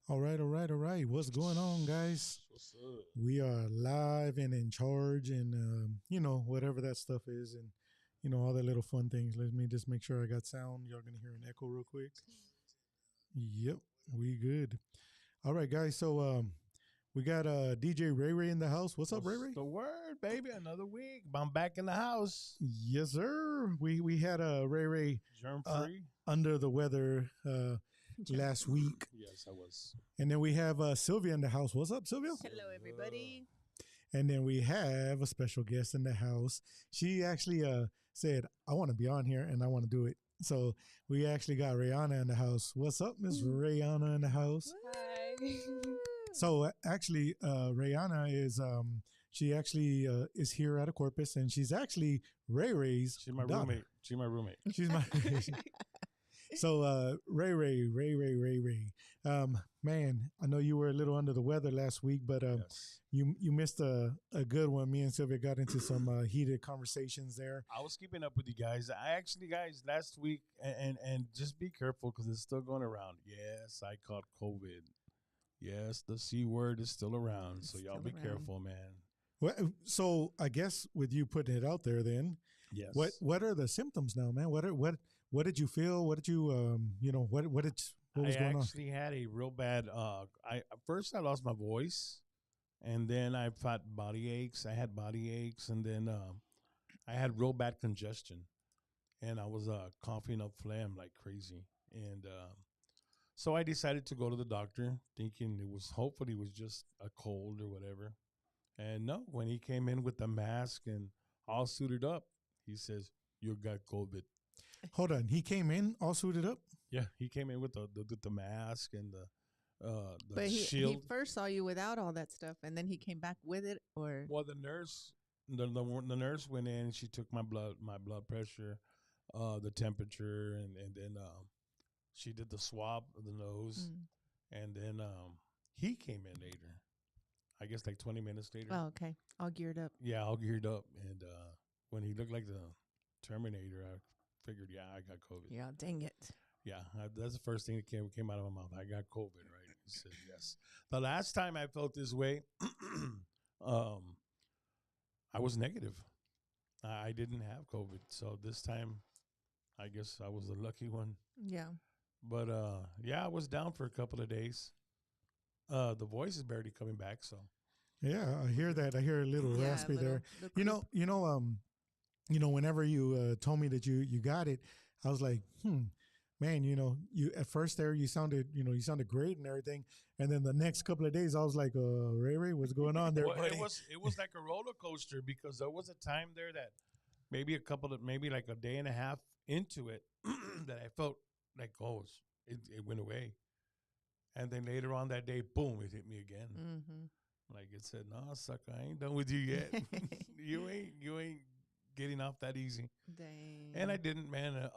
All right, all right, all right. What's going on, guys? What's up? We are live and in charge, and whatever that stuff is, and all the little fun things. Let me just make sure I got sound. Y'all gonna hear an echo real quick. Yep, we good. All right, guys. So we got DJ Ray Ray in the house. What's up, Ray What's Ray? the word, baby? Another week. I'm back in the house. Yes, sir. We had Ray Ray Germ uh, free. under the weather last week, Yes, I was. and then we have Silvia in the house. What's up, Sylvia? Hello, everybody. And then we have a special guest in the house. She actually said, I want to be on here and I want to do it. So we actually got Rihanna in the house. What's up, Miss Rihanna in the house? Hi. So actually, Rihanna is, she actually is here at a Corpus, and she's actually Ray Ray's She's my daughter. roommate. She's my roommate. She's my. So Ray. Man, I know you were a little under the weather last week, but Yes. you missed a good one. Me and Sylvia got into some heated conversations there. I was keeping up with you guys. I actually, guys, last week, and just be careful because it's still going around. Yes, I caught COVID. Yes, the C word is still around. So y'all Still be around. careful, man. Well, so I guess with you putting it out there, then Yes. what are the symptoms now, man? What did you feel? What did you what was I going on? actually had a real bad. I first I lost my voice, and then I fought body aches. I had body aches, and then I had real bad congestion, and I was coughing up phlegm like crazy. And so I decided to go to the doctor, thinking hopefully it was just a cold or whatever. And no, when he came in with the mask and all suited up, he says, "You got COVID." Hold on, he came in all suited up. Yeah, he came in with the mask and the But he shield. first saw you without all that stuff, and then he came back with it, or Well, the nurse went in. She took my blood pressure, the temperature, and then she did the swab of the nose, Mm. and then he came in later. I guess like 20 minutes later. Oh, okay, all geared up. Yeah, all geared up, and when he looked like the Terminator, I figured, yeah, I got COVID. Yeah, dang it. Yeah, that's the first thing that came out of my mouth. I got COVID, right? He said yes. The last time I felt this way, I was negative. I didn't have COVID, so this time, I guess I was the lucky one. Yeah, But yeah, I was down for a couple of days. The voice is barely coming back, so Yeah, I hear that. I hear a little Yeah, raspy little- there. little Whenever you told me that you got it, I was like, man, you at first there you sounded great and everything, and then the next couple of days I was like, Ray, what's going on there, well, buddy? it was like a roller coaster because there was a time there that maybe like a day and a half into it that I felt like it went away, and then later on that day, boom, it hit me again. Mm-hmm. Like it said, "No, sucker, I ain't done with you yet. you ain't getting off that easy." Dang. And I didn't, man.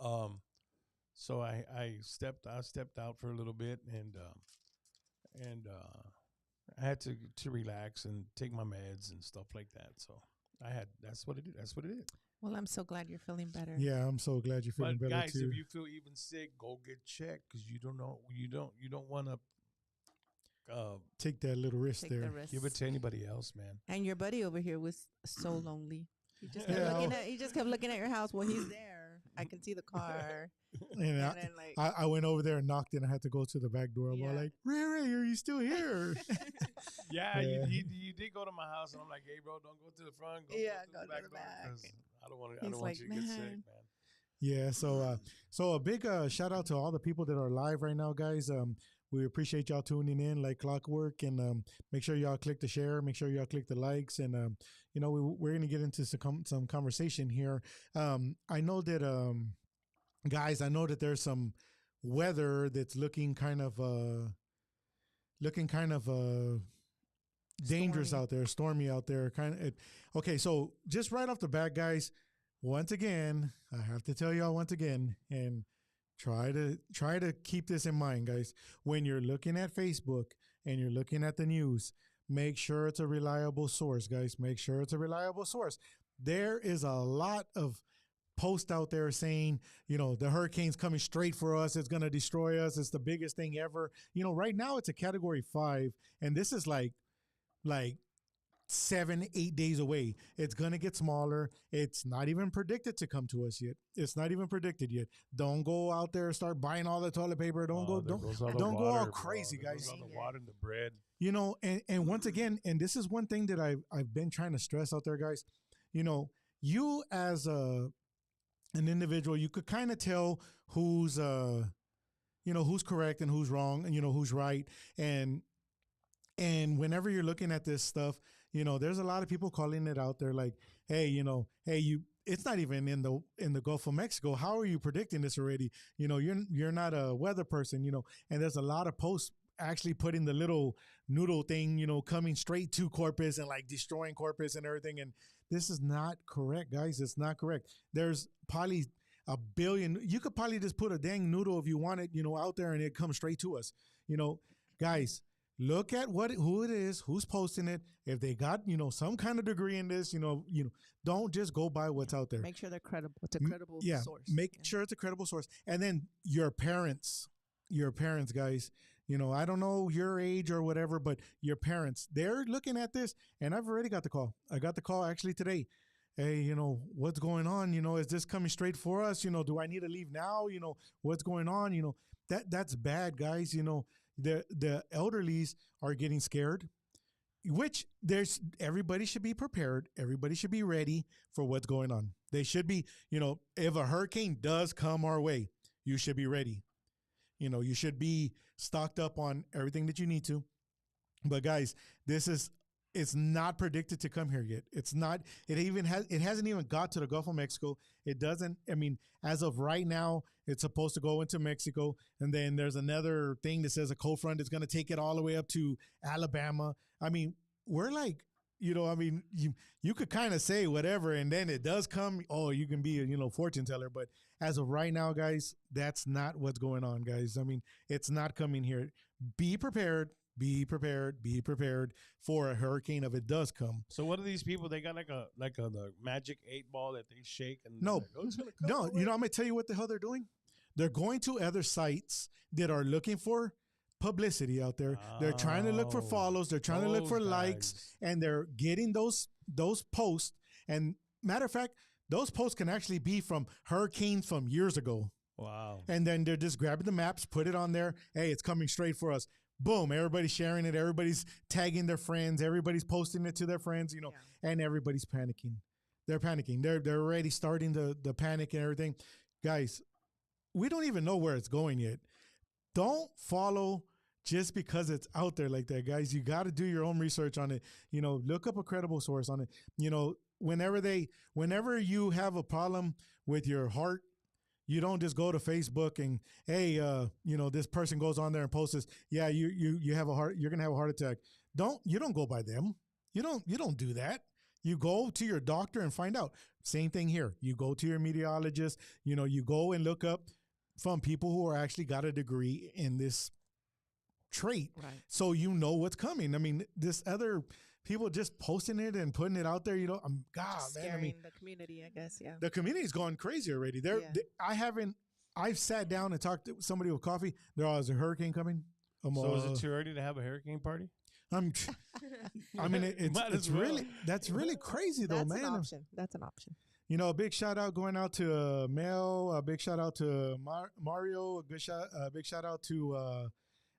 So I stepped out for a little bit, and I had to relax and take my meds and stuff like that. So that's what it is. That's what it is. Well, I'm so glad you're feeling better. Yeah, I'm so glad you're feeling But better guys, too. if you feel even sick, go get checked because you don't know you don't want to Take that little risk Take there. the risk. give it to anybody else, man. And your buddy over here was so lonely. He just kept Yeah. looking at your house. Well, he's there. I can see the car. And And I, then like, I went over there and knocked and I had to go to the back door. I'm Yeah. all like, Ray, are you still here? Yeah, Yeah. You did go to my house, and I'm like, "Hey, bro, don't go to the front. Go Yeah, to go the to back the door back." 'cause I don't want He's you to like, get sick, "Man." man." Yeah, so a big shout out to all the people that are live right now, guys. We appreciate y'all tuning in like clockwork, and make sure y'all click the share, make sure y'all click the likes, and we're gonna get into some conversation here. I know that guys, I know that there's some weather that's looking kind of dangerous Stormy. out there, stormy out there. Okay, so just right off the bat, guys. Once again, I have to tell y'all once again, and try to keep this in mind, guys. When you're looking at Facebook and you're looking at the news, make sure it's a reliable source, guys. Make sure it's a reliable source. There is a lot of posts out there saying, the hurricane's coming straight for us. It's going to destroy us. It's the biggest thing ever. Right now it's a category 5, and this is like 7-8 days away. It's going to get smaller. It's not even predicted to come to us yet. It's not even predicted yet. Don't go out there and start buying all the toilet paper. Don't go all crazy, guys. All the water and the bread. And once again, and this is one thing that I've been trying to stress out there, guys. You as an individual, you could kind of tell who's who's correct and who's wrong, and who's right. And whenever you're looking at this stuff, there's a lot of people calling it out there like, hey, it's not even in the Gulf of Mexico. How are you predicting this already? You're not a weather person, and there's a lot of posts actually putting the little noodle thing, coming straight to Corpus and like destroying Corpus and everything. And this is not correct, guys. It's not correct. There's probably a billion. You could probably just put a dang noodle if you want it, out there, and it comes straight to us. Guys, look at who it is, who's posting it. If they got, some kind of degree in this, don't just go by what's out there. Make sure they're credible. It's a credible source. Make sure it's a credible source. And then your parents, guys, I don't know your age or whatever, but your parents, they're looking at this, and I've already got the call. I got the call actually today. Hey, what's going on? Is this coming straight for us? Do I need to leave now? What's going on? That's bad, guys. The elderlies are getting scared, which everybody should be prepared. Everybody should be ready for what's going on. They should be, if a hurricane does come our way, you should be ready. You should be stocked up on everything that you need to. But guys, it's not predicted to come here yet. It hasn't even got to the Gulf of Mexico. It doesn't, as of right now, it's supposed to go into Mexico. And then there's another thing that says a cold front is going to take it all the way up to Alabama. We're like, you could kind of say whatever, and then it does come. Oh, you can be a, fortune teller. But as of right now, guys, that's not what's going on, guys. It's not coming here. Be prepared. Be prepared. Be prepared for a hurricane if it does come. So what are these people? They got the magic 8-ball that they shake and no, like, oh, it's gonna come no. away. I'm gonna tell you what the hell they're doing. They're going to other sites that are looking for publicity out there. They're trying to look for follows. They're trying to look for likes, and they're getting those posts. And matter of fact, those posts can actually be from hurricanes from years ago. Wow. And then they're just grabbing the maps, put it on there. Hey, it's coming straight for us. Boom. Everybody's sharing it. Everybody's tagging their friends. Everybody's posting it to their friends, and everybody's panicking. They're panicking. They're already starting the panic and everything. Guys, we don't even know where it's going yet. Don't follow just because it's out there like that, guys. You got to do your own research on it. Look up a credible source on it. Whenever you have a problem with your heart, you don't just go to Facebook and, hey, this person goes on there and posts this. Yeah, you have a heart. You're gonna have a heart attack. You don't go by them. You don't do that. You go to your doctor and find out. Same thing here. You go to your meteorologist. You go and look up from people who are actually got a degree in this trait, right? So what's coming. This other people just posting it and putting it out there. God, Scaring the community, I guess. Yeah, the community's gone crazy already. I've sat down and talked to somebody with coffee. There's a hurricane coming. So is it too early to have a hurricane party? It's really really crazy though, man. That's an option. A big shout out going out to Mel. A big shout out to Mario. A big shout out to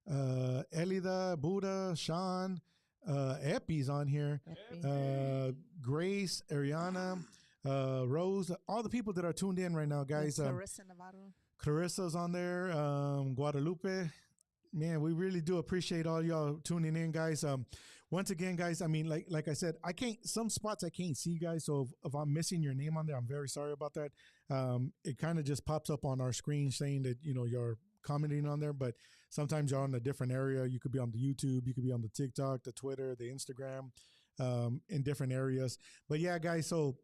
Elida, Buddha, Sean, Epi's on here. Grace, Ariana, Rose, all the people that are tuned in right now, guys. Clarissa Navarro. Clarissa's on there. Guadalupe. Man, we really do appreciate all y'all tuning in, guys. Once again, guys, like I said, some spots I can't see, guys. So if I'm missing your name on there, I'm very sorry about that. It kind of just pops up on our screen saying that, you're commenting on there, but sometimes you're on a different area. You could be on the YouTube, you could be on the TikTok, the Twitter, the Instagram, in different areas. But yeah, guys. So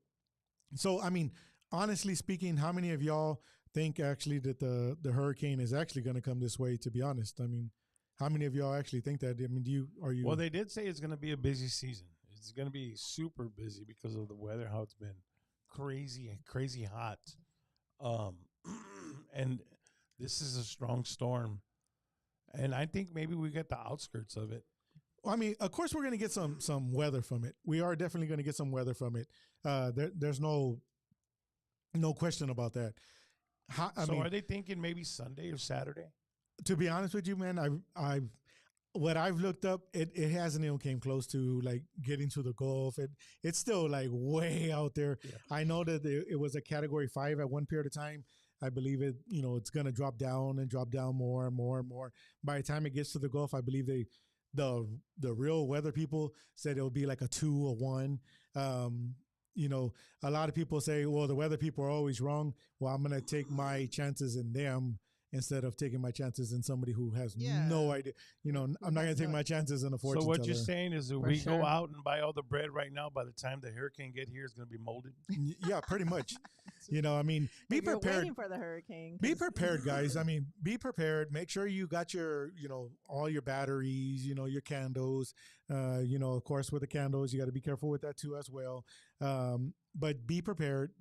honestly speaking, how many of y'all think actually that the hurricane is actually going to come this way, to be honest? How many of y'all actually think that? Are you? Well, they did say it's going to be a busy season. It's going to be super busy because of the weather, how it's been crazy hot. um, and this is a strong storm, and I think maybe we get the outskirts of it. Well, I mean, of course, we're going to get some weather from it. We are definitely going to get some weather from it. There's no question about that. I So mean, are they thinking maybe Sunday or Saturday? to be honest with you, man, I've what I've looked up, it hasn't even came close to like getting to the Gulf. It's still like way out there. Yeah. I know that it was a Category 5 at one period of time. I believe it. It's going to drop down and drop down more and more and more. By the time it gets to the Gulf, I believe the real weather people said it'll be like a 2 or 1. A lot of people say, well, the weather people are always wrong. Well, I'm going to take my chances in them instead of taking my chances in somebody who has no idea. I'm not going to take my chances in a fortune So what teller. you're saying is if For we sure. go out and buy all the bread right now, by the time the hurricane get here, it's going to be molded. Yeah, pretty much. I mean, be If you're prepared. waiting for the hurricane. Be 'cause- prepared, guys. I mean, be prepared. Make sure you got your, all your batteries, your candles. Of course, with the candles, you got to be careful with that too as well. But be prepared.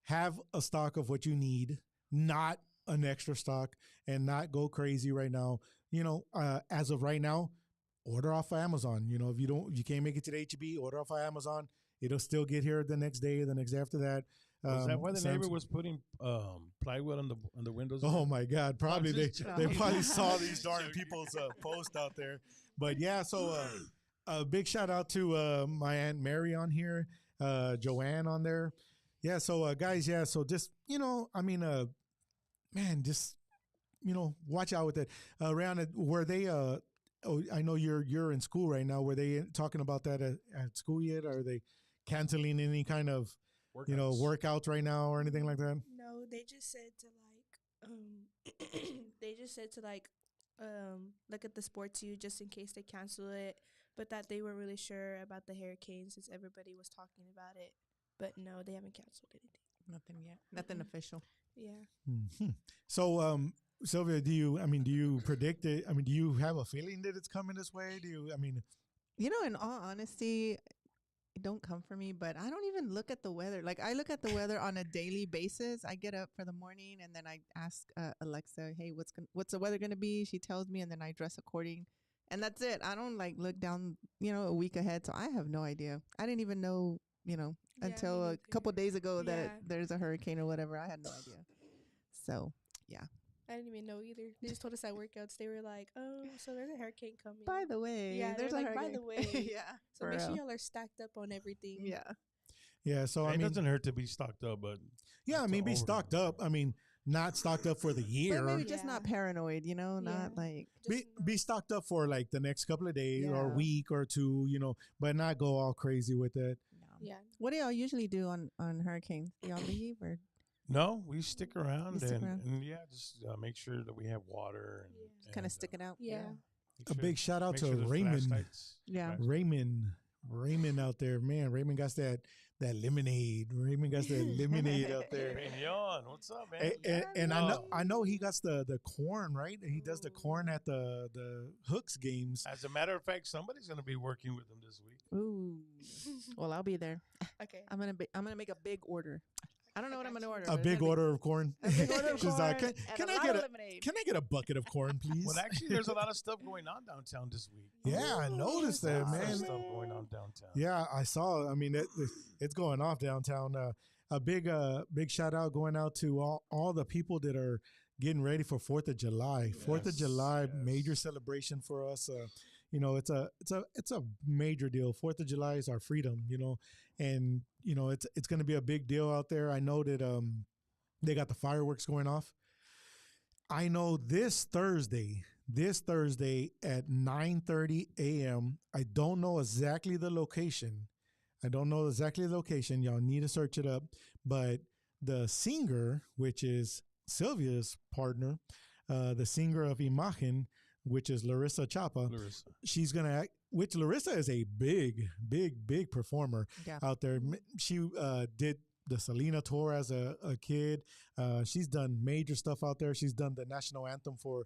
Have a stock of what you need, not an extra stock, and not go crazy right now. As of right now, order off of Amazon. If you can't make it to the HEB, order off of Amazon. It'll still get here the next day, the next day after that. Was that why the neighbor Samsung- was putting plywood on the windows? Oh my God! Probably they just they joking. probably saw these darn Joking. people's post out there. But yeah, so a big shout out to my Aunt Mary on here, Joanne on there. Yeah, so guys, yeah, so just man, just watch out with that. Around it, were they? I know you're in school right now. Were they talking about that at school yet? Are they canceling any kind of workouts right now or anything like that? No, they just said to they just said to look at the sports you just in case they cancel it, but that they weren't really sure about the hurricane since everybody was talking about it. But no, they haven't canceled anything. Nothing yet. Nothing Mhm. official. Yeah. Mhm. So, Sylvia, do you predict it? I mean, do you have a feeling that it's coming this way? In all honesty, it don't come for me, but I don't even look at the weather. Like, I look at the weather on a daily basis. I get up for the morning and then I ask Alexa, hey, what's the weather going to be? She tells me, and then I dress according. And that's it. I don't look down, a week ahead. So I have no idea. I didn't even know, until me a couple neither. days ago that Yeah. there's a hurricane or whatever. I had no idea. So, I didn't even know either. They just told us at workouts. They were like, "Oh, so there's a hurricane coming." by the way, Yeah, there's they're a like, by hurricane. the way. yeah. so for make sure real. y'all are stacked up on everything. Yeah. Yeah. So it doesn't hurt to be stocked up, but yeah, I mean, be over. stocked up. I mean, not stocked up for the year. But maybe just not Yeah. paranoid, not Yeah. like Just Be stocked up for like the next couple of days or Yeah. week or two, but not go all crazy with it. no. yeah. What do y'all usually do on hurricanes? Do y'all leave or no, we stick around, You stick and, around. and yeah, just make sure that we have water and Yeah. kind of stick it out? Yeah. A big shout out make to sure there's Raymond. flashlights. Yeah. Raymond out there, man. Raymond got that lemonade. Raymond got that lemonade out there. Raymond, what's up, man? And I know he got the corn, right? He does the corn at the Hooks games. As a matter of fact, somebody's going to be working with him this week. Ooh. Well, I'll be there. Okay. I'm gonna make a big order. I don't know I what I'm got gonna you. order. A but it's big gonna be order of corn. A big order of She's corn like, and can a I lot get of a lemonade. can I get a bucket of corn, please? Well, actually, there's a lot of stuff going on downtown this week. Yeah, I noticed that, A lot of man. stuff going on downtown. Yeah, I saw. I mean, it's going off downtown. A big shout out going out to all the people that are getting ready for 4th of July. 4th of Yes, July, yes. major celebration for us. It's a major deal. 4th of July is our freedom. And it's going to be a big deal out there. I know that they got the fireworks going off. I know this Thursday at 9:30 a.m. I don't know exactly the location. Y'all need to search it up. But the singer, which is Silvia's partner, the singer of Imagen, which is Larissa Chapa, Larissa. she's going to act, which Larissa is a big performer Yeah. out there. She did the Selena tour as a kid. She's done major stuff out there. She's done the national anthem for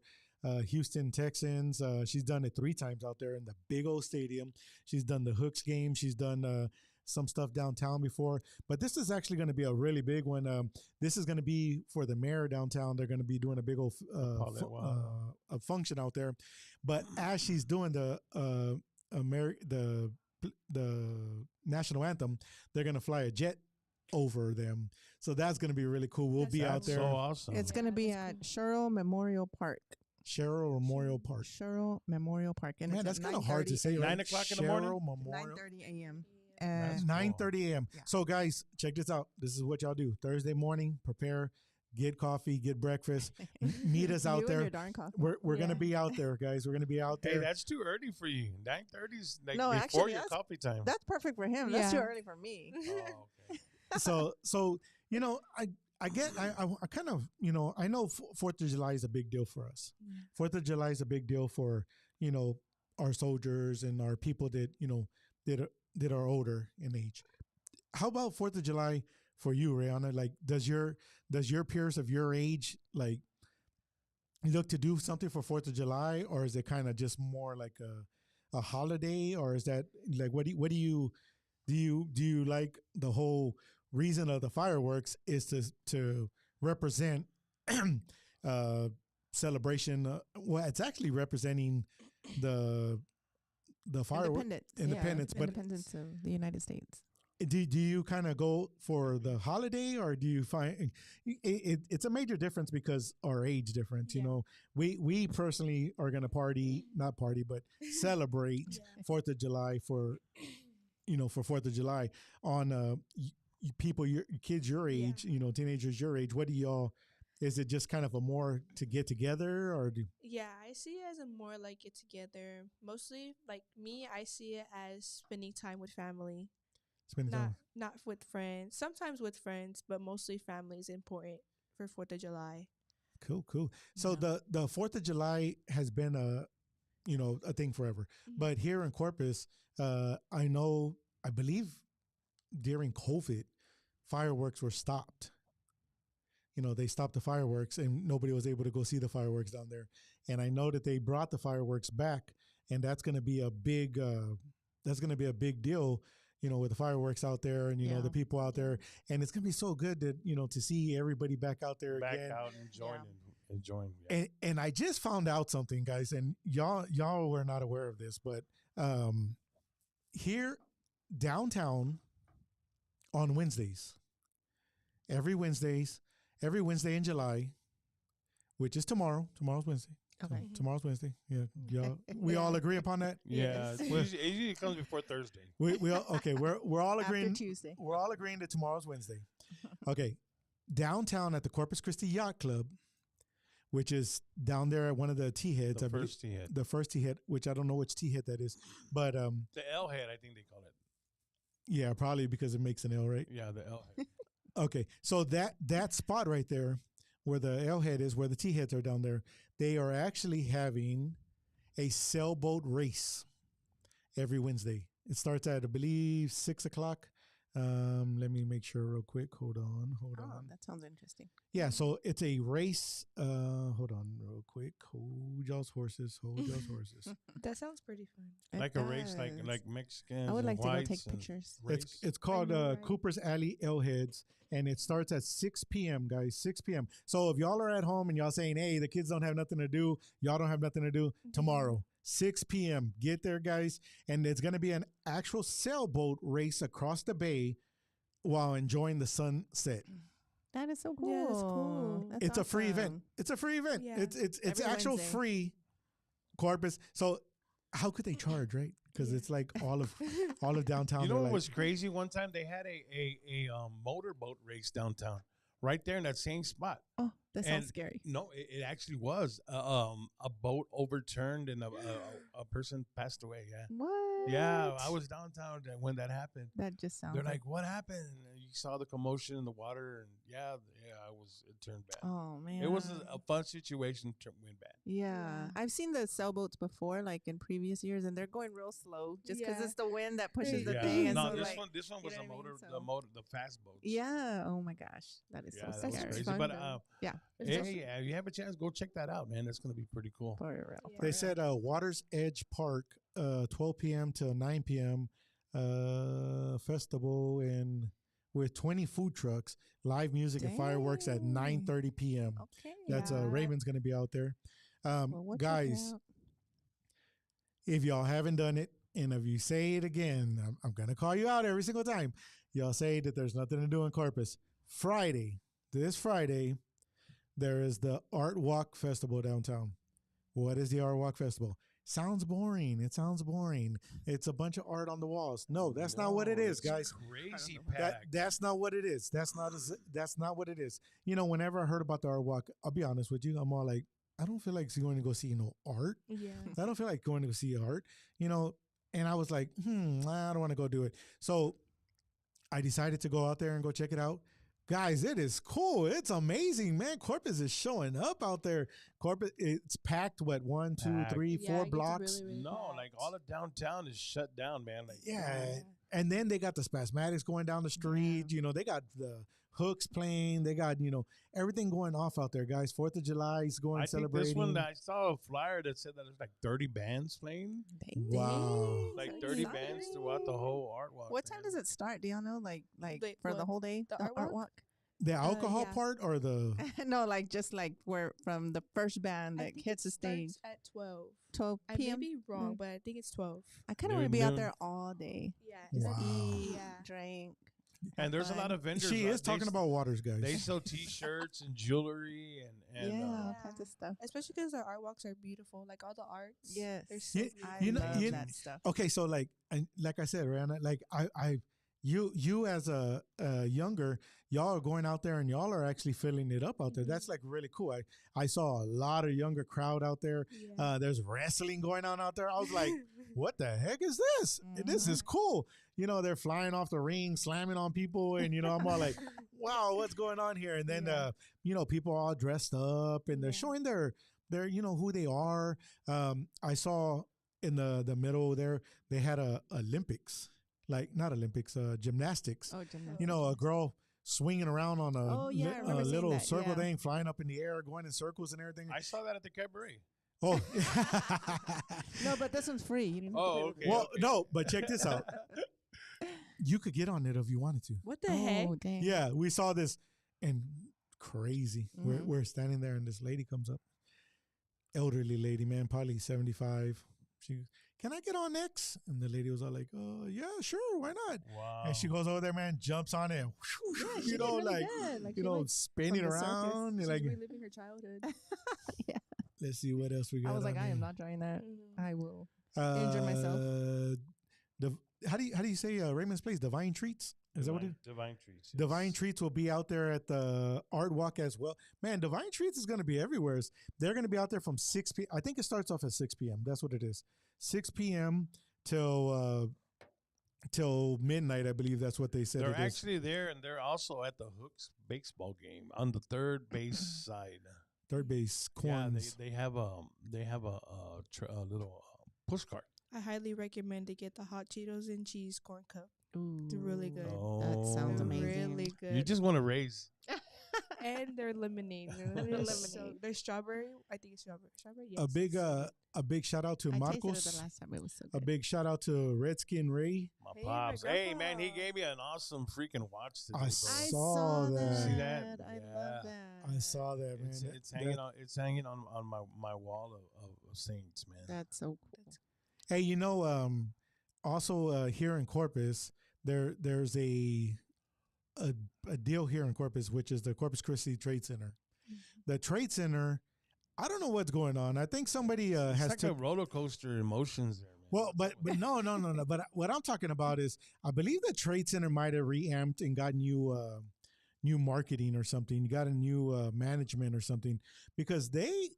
Houston Texans. She's done it 3 times out there in the big old stadium. She's done the Hooks game. She's done some stuff downtown before, but this is actually going to be a really big one. This is going to be for the mayor downtown. They're going to be doing a big old a function out there. But as she's doing the national anthem, they're going to fly a jet over them. So that's going to be really cool. We'll be out there. So awesome. It's going to be at Sherrill Memorial Park. Sherrill Memorial Park. Sherrill Memorial Park. And Man, that's kind of hard to say. 9 o'clock in the morning? 9:30 a.m. 9:30 a.m. Yeah. So, guys, check this out. This is what y'all do. Thursday morning, prepare, get coffee, get breakfast, meet us out You and there. your darn coffee. We're gonna Yeah. be out there, guys. We're gonna be out Hey, there. that's too early for you. 9:30 is like No, before actually, your that's- coffee time. That's perfect for him. That's too Yeah. early for me. Oh, okay. so you know, I kind of, you know, I know 4th of July is a big deal for us. 4th of July is a big deal for, you know, our soldiers and our people that, you know, that are older in age. How about 4th of July for you, Rihanna? Like, does your peers of your age like look to do something for 4th of July, or is it kind of just more like a holiday, or is that like what do you like the whole reason of the fireworks is to represent celebration? Well, it's actually representing the fireworks independence, but independence of the United States. do you kind of go for the holiday, or do you find it's a major difference because our age difference? You Yeah. know, we personally are going to not party, but celebrate 4th of July for 4th of July on people, your kids your age, you know, teenagers your age. What do y'all? Is it just kind of a more to get together, or do? Yeah, I see it as a more like get together. Mostly, like me, I see it as spending time with family, Spend time. not with friends. Sometimes with friends, but mostly family is important for 4th of July. Cool. So Yeah. the 4th of July has been a thing forever. Mhm. But here in Corpus, I believe during COVID, fireworks were stopped. You know, they stopped the fireworks and nobody was able to go see the fireworks down there. And I know that they brought the fireworks back, and that's going to be a big deal, you know, with the fireworks out there and, you know, Yeah. the people out there. And it's going to be so good that, you know, to see everybody back out there Back again. out and enjoying. Yeah. And I just found out something, guys, and y'all were not aware of this, but here downtown on Wednesdays, every Wednesday in July, which is tomorrow. Tomorrow's Wednesday. Okay. Tomorrow's Wednesday. Yeah, y'all. We all agree upon that. Yeah, Yes. it usually comes before Thursday. We all, okay. We're all After agreeing. Tuesday. We're all agreeing that tomorrow's Wednesday. Okay, downtown at the Corpus Christi Yacht Club, which is down there at one of the T heads. The first T head. The first T head, which I don't know which T head that is, but The L head, I think they call it. yeah, probably because it makes an L, right? Yeah, the L head. Okay, so that spot right there, where the L head is, where the T heads are down there, they are actually having a sailboat race every Wednesday. It starts at, I believe, 6:00. Let me make sure real quick. Hold on. Oh, that sounds interesting. Yeah, so it's a race. Hold on real quick. Hold y'all's horses. That sounds pretty fun. It Like a race, does. like Mexicans. I would and like to go whites take and pictures. race. It's called know, right? Cooper's Alley L Heads, and it starts at 6 p.m., guys. 6 p.m. So if y'all are at home and y'all saying, hey, the kids don't have nothing to do, y'all don't have nothing to do, tomorrow, 6 p.m., get there, guys. And it's going to be an actual sailboat race across the bay while enjoying the sunset. That is so cool. Yeah, that's cool. That's It's a free event. awesome. It's a free event. Yeah. It's Every actual Wednesday. free Corpus. So how could they charge, right? Because it's like all of downtown. You know they're what like, was crazy? One time they had a motorboat race downtown, right there in that same spot. Oh, that sounds And scary. No, it actually was a boat overturned and a person passed away. Yeah, What? yeah. I was downtown when that happened. That just sounds. They're like, "What happened?" And you saw the commotion in the water, and yeah, it turned bad. oh man. It was a fun situation. Went bad. Yeah, Yeah. I've seen the sailboats before, like in previous years, and they're going real slow just because Yeah. it's the wind that pushes the Yeah. thing. And No, so this like, one was you know a what I mean? motor, So- the fast boats. yeah. Oh my gosh, that is Yeah, so that was scary. crazy. fun, But though. Yeah, hey, if you have a chance, go check that out, man. That's gonna be pretty cool. for real. Yeah. for They real. said Waters Edge Park, 12 p.m. to 9 p.m. festival and with 20 food trucks, live music and fireworks at Dang. 9:30 p.m. Okay. That's Yeah. Raven's going to be out there. Well, we'll check it Guys, out. if y'all haven't done it, and if you say it again, I'm going to call you out every single time. Y'all say that there's nothing to do in Corpus. This Friday, there is the Art Walk Festival downtown. What is the Art Walk Festival? Sounds boring. It sounds boring. It's a bunch of art on the walls. No, that's not what it is, it's guys. Crazy That packed. that's not what it is. That's not what it is. You know, whenever I heard about the Art Walk, I'll be honest with you, I'm all like, I don't feel like going to go see no art. Yeah. I don't feel like going to go see art. You know, and I was like, I don't want to go do it. So I decided to go out there and go check it out. Guys, it is cool. It's amazing, man. Corpus is showing up out there. Corpus, it's packed. What, 1, 2, Packed. 3, Yeah, 4 it gets blocks? really, really No, like packed. all of downtown is shut down, man. Like, Yeah. And then they got the Spasmatics going down the street. You know, they got the hooks playing. They got, everything going off out there, guys. 4th of July is going I think celebrating. this one, I saw a flyer that said that there's like 30 bands playing. Wow. Like Dang, 30 exciting. bands throughout the whole art walk. What time does it start? Do y'all know? Like Wait, for the what? whole day? The art walk? The alcohol yeah. part or the. No, like just like where from the first band I that think hits the it starts stage, at 12. 12 I may p.m. be wrong, Mm. but I think it's 12. I kind of want to Noon, be out noon. there all day. Yeah. Wow. Eat, Yeah. drink. And there's a fun. lot of vendors. She is they talking about waters, guys. They sell T-shirts and jewelry and Yeah, all Yeah. kinds of stuff. Especially because their art walks are beautiful. Like all the arts. Yes. They're so Yeah, beautiful. I You know- love you- that stuff. Okay, so like I said, Rihanna, like you as a younger, y'all are going out there and y'all are actually filling it up out there. That's like really cool. I saw a lot of younger crowd out there. Yeah. There's wrestling going on out there. I was like, what the heck is this? This is cool. You know, they're flying off the ring, slamming on people, and I'm all like, wow, what's going on here? And then Yeah. people are all dressed up and they're Yeah. showing their who they are. I saw in the middle there they had a Olympics, like not Olympics, gymnastics. Oh, gymnastics. A girl swinging around on Oh, yeah, I remember a seeing little that, circle yeah. thing, flying up in the air, going in circles and everything. I saw that at the cabaret. Oh, No, but this one's free. You didn't have to Oh, pay with okay. it. well, no, but check this out. You could get on it if you wanted to. What the heck? Oh, dang. Yeah, we saw this and crazy. Mhm. We're standing there and this lady comes up, elderly lady, man, probably 75. She, can I get on next? And the lady was all like, yeah, sure, why not? Wow. And she goes over there, man, jumps on it, and Yeah, she did really good. Like, she liked spinning from the circus. around. she's Like, reliving her childhood. let's see what else we got. I was like, on I am here. not trying that. Mhm. I will. enjoy myself. How do you say Raymond's Place? Divine Treats? Is that what it is? Divine Treats. yes. Divine Treats will be out there at the Art Walk as well. Man, Divine Treats is going to be everywhere. They're going to be out there from 6 p.m. I think it starts off at 6 p.m. That's what it is. 6 p.m. till midnight, I believe that's what they said. They're it is. actually there, and they're also at the Hooks baseball game on the third base side. Third base Yeah, corns. they have a little push cart. I highly recommend to get the hot Cheetos and cheese corn cup. Ooh, They're really good. That sounds They're amazing. Really good. You just want to raise. And their lemonade. Their Lemonade. their strawberry. I think it's strawberry. Strawberry. Yes. A big shout out to I tasted it Marcos. the last time. It was so A good. big shout out to Redskin Ray. My Hey, my pops. Hey, man, he grandpa. gave me an awesome freaking watch today, I bro. saw that. See that? I Yeah. love that. I saw that, man. It's hanging on. It's hanging on my wall of saints, man. That's so cool. Hey, also here in Corpus, there's a deal here in Corpus, which is the Corpus Christi Trade Center. The Trade Center, I don't know what's going on. I think somebody It's has like took. a roller coaster emotions there, man. Well, but no. But what I'm talking about is, I believe the Trade Center might have reamped and got new marketing or something. You got a new management or something, because they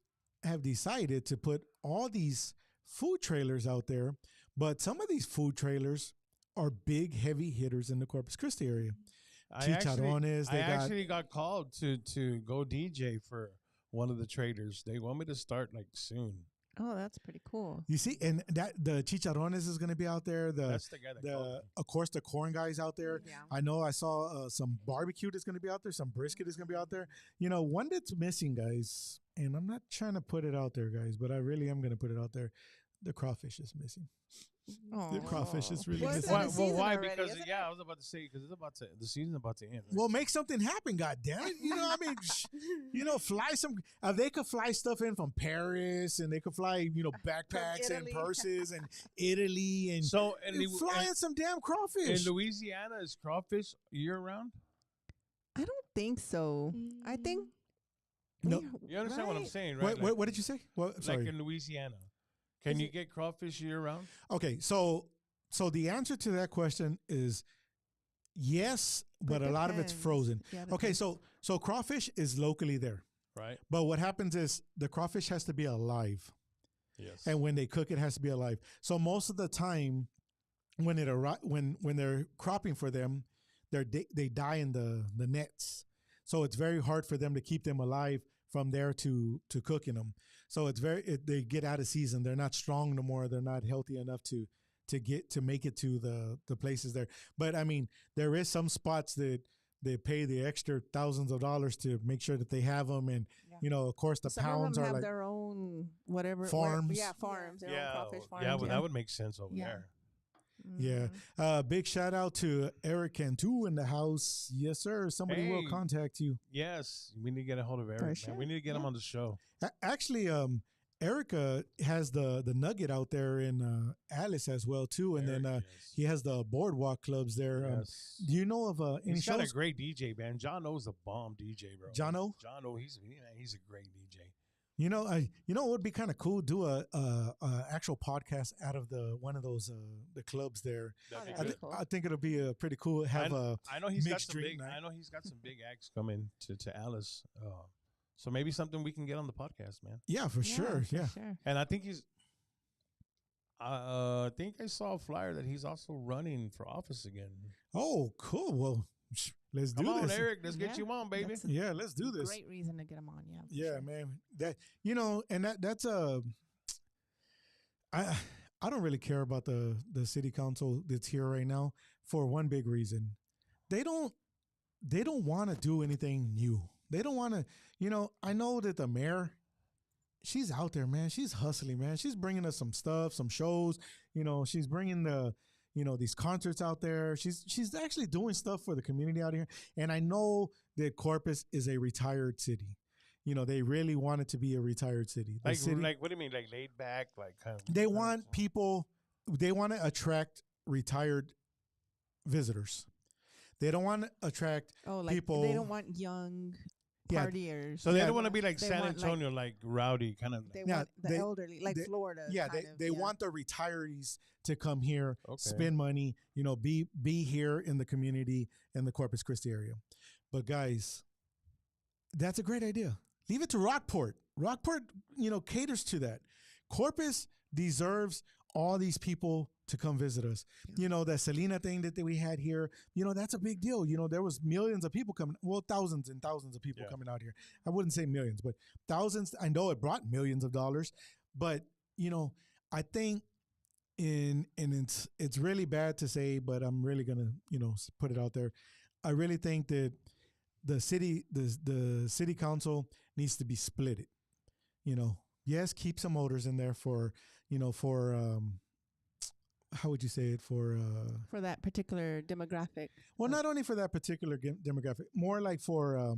have decided to put all these food trailers out there. But some of these food trailers are big, heavy hitters in the Corpus Christi area. Chicharrones, they I got- actually got called to go DJ for one of the traders. They want me to start like soon. Oh, that's pretty cool. You see, and that the Chicharrones is going to be out there. That's the guy that called me. Of course, the corn guys out there. Yeah. I know I saw some barbecue that's going to be out there. Some brisket is going to be out there. One that's missing, guys, and I'm not trying to put it out there, guys, but I really am going to put it out there. The crawfish is missing. The crawfish is really Well, it's missing. out Why, of well, season why? already, Because isn't I was about to say because the season's about to end. Right? Well, make something happen, God damn it! You know, I mean, fly some. They could fly stuff in from Paris, and they could fly, backpacks and Italy. purses and Italy, and So and, fly in some damn crawfish. in Louisiana is crawfish year round. I don't think so. I think No. You understand what I'm right? saying, right? What did you say? Well, sorry. Like in Louisiana, can Is you it- get crawfish year round? Okay, so the answer to that question is yes, but a lot of it's depends. frozen. Yeah, Okay, depends. so crawfish is locally there, Right. but what happens is the crawfish has to be alive, Yes. and when they cook, it has to be alive. So most of the time, when when they're cropping for them, they die in the nets. So it's very hard for them to keep them alive from there to cooking them. So they get out of season. They're not strong no more. They're not healthy enough to make it to the places there. But I mean, there is some spots that they pay the extra thousands of dollars to make sure that they have them, and Yeah. Of course the Some pounds of them are have like their own whatever farms. farms. Their yeah. own crawfish farms. Yeah, well, that would make sense over Yeah. there. Yeah. Mhm. Big shout out to Eric Cantu in the house. Yes, sir. Somebody will Hey. contact you. Yes, we need to get a hold of Eric. Man. sure. We need to get him Yeah. on the show. Actually, Erica has the nugget out there in Alice as well too, and then Eric, he has the boardwalk clubs there. yes. Do you know of any He's got a shows? great DJ, man. John O's a bomb DJ, bro. John O? John O, he's a great DJ. It would be kind of cool to do a actual podcast out of one of those the clubs there. That'd be that'd be good. cool. I think it'll be pretty cool. Have a I know he's got mixed some drink big. night. I know he's got some big acts coming to Alice. So maybe something we can get on the podcast, man. yeah, for sure. for Yeah. sure. And I think he's. I think I saw a flyer that he's also running for office again. Oh, cool. Well, let's do Come on, this. Eric, let's get Yeah, you on, baby. that's a Yeah, let's do this. Great reason to get them on. Yeah. for Yeah, sure. man. That and that's I don't really care about the city council that's here right now for one big reason. They don't want to do anything new. They don't want to, I know that the mayor, she's out there, man. She's hustling, man. She's bringing us some stuff, some shows, she's bringing these concerts out there. She's actually doing stuff for the community out here. And I know that Corpus is a retired city. They really want it to be a retired city. The Like, city, like, what do you mean? Like laid back, like kind of. they want people, they want to attract retired visitors. They don't want to attract Oh, like people. they don't want young Yeah. partiers. So they Yeah. don't want to be like They San want, like- Antonio, like rowdy kind of. They Yeah, want the they- elderly, like they- Florida. Yeah, kind of, they want the retirees to come here, Okay. spend money, be here in the community in the Corpus Christi area. But guys, that's a great idea. Leave it to Rockport. Rockport, caters to that. Corpus deserves all these people to come visit us. That Selena thing that we had here, that's a big deal. There was millions of people coming, well, thousands and thousands of people Yeah. coming out here. I wouldn't say millions, but thousands. I know it brought millions of dollars, but, I think and it's really bad to say, but I'm really going to, put it out there. I really think that the city council needs to be split it. Yes, keep some odors in there for how would you say it for that particular demographic. well, not only for that particular demographic, more like for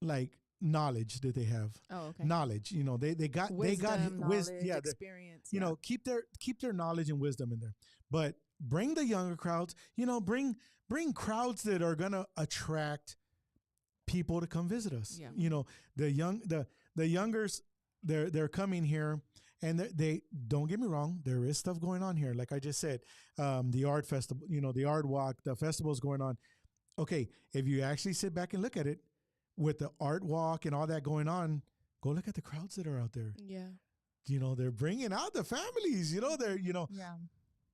like knowledge that they have. Oh, okay. Knowledge, they got Wisdom, wisdom, knowledge, yeah, experience. keep their knowledge and wisdom in there, but bring the younger crowds. Bring crowds that are gonna attract people to come visit us. Yeah. The youngers, they're coming here, and they don't get me wrong, there is stuff going on here. Like I just said, the art festival, the art walk, the festival's going on. Okay, if you actually sit back and look at it, with the art walk and all that going on, go look at the crowds that are out there. Yeah. They're bringing out the families. They're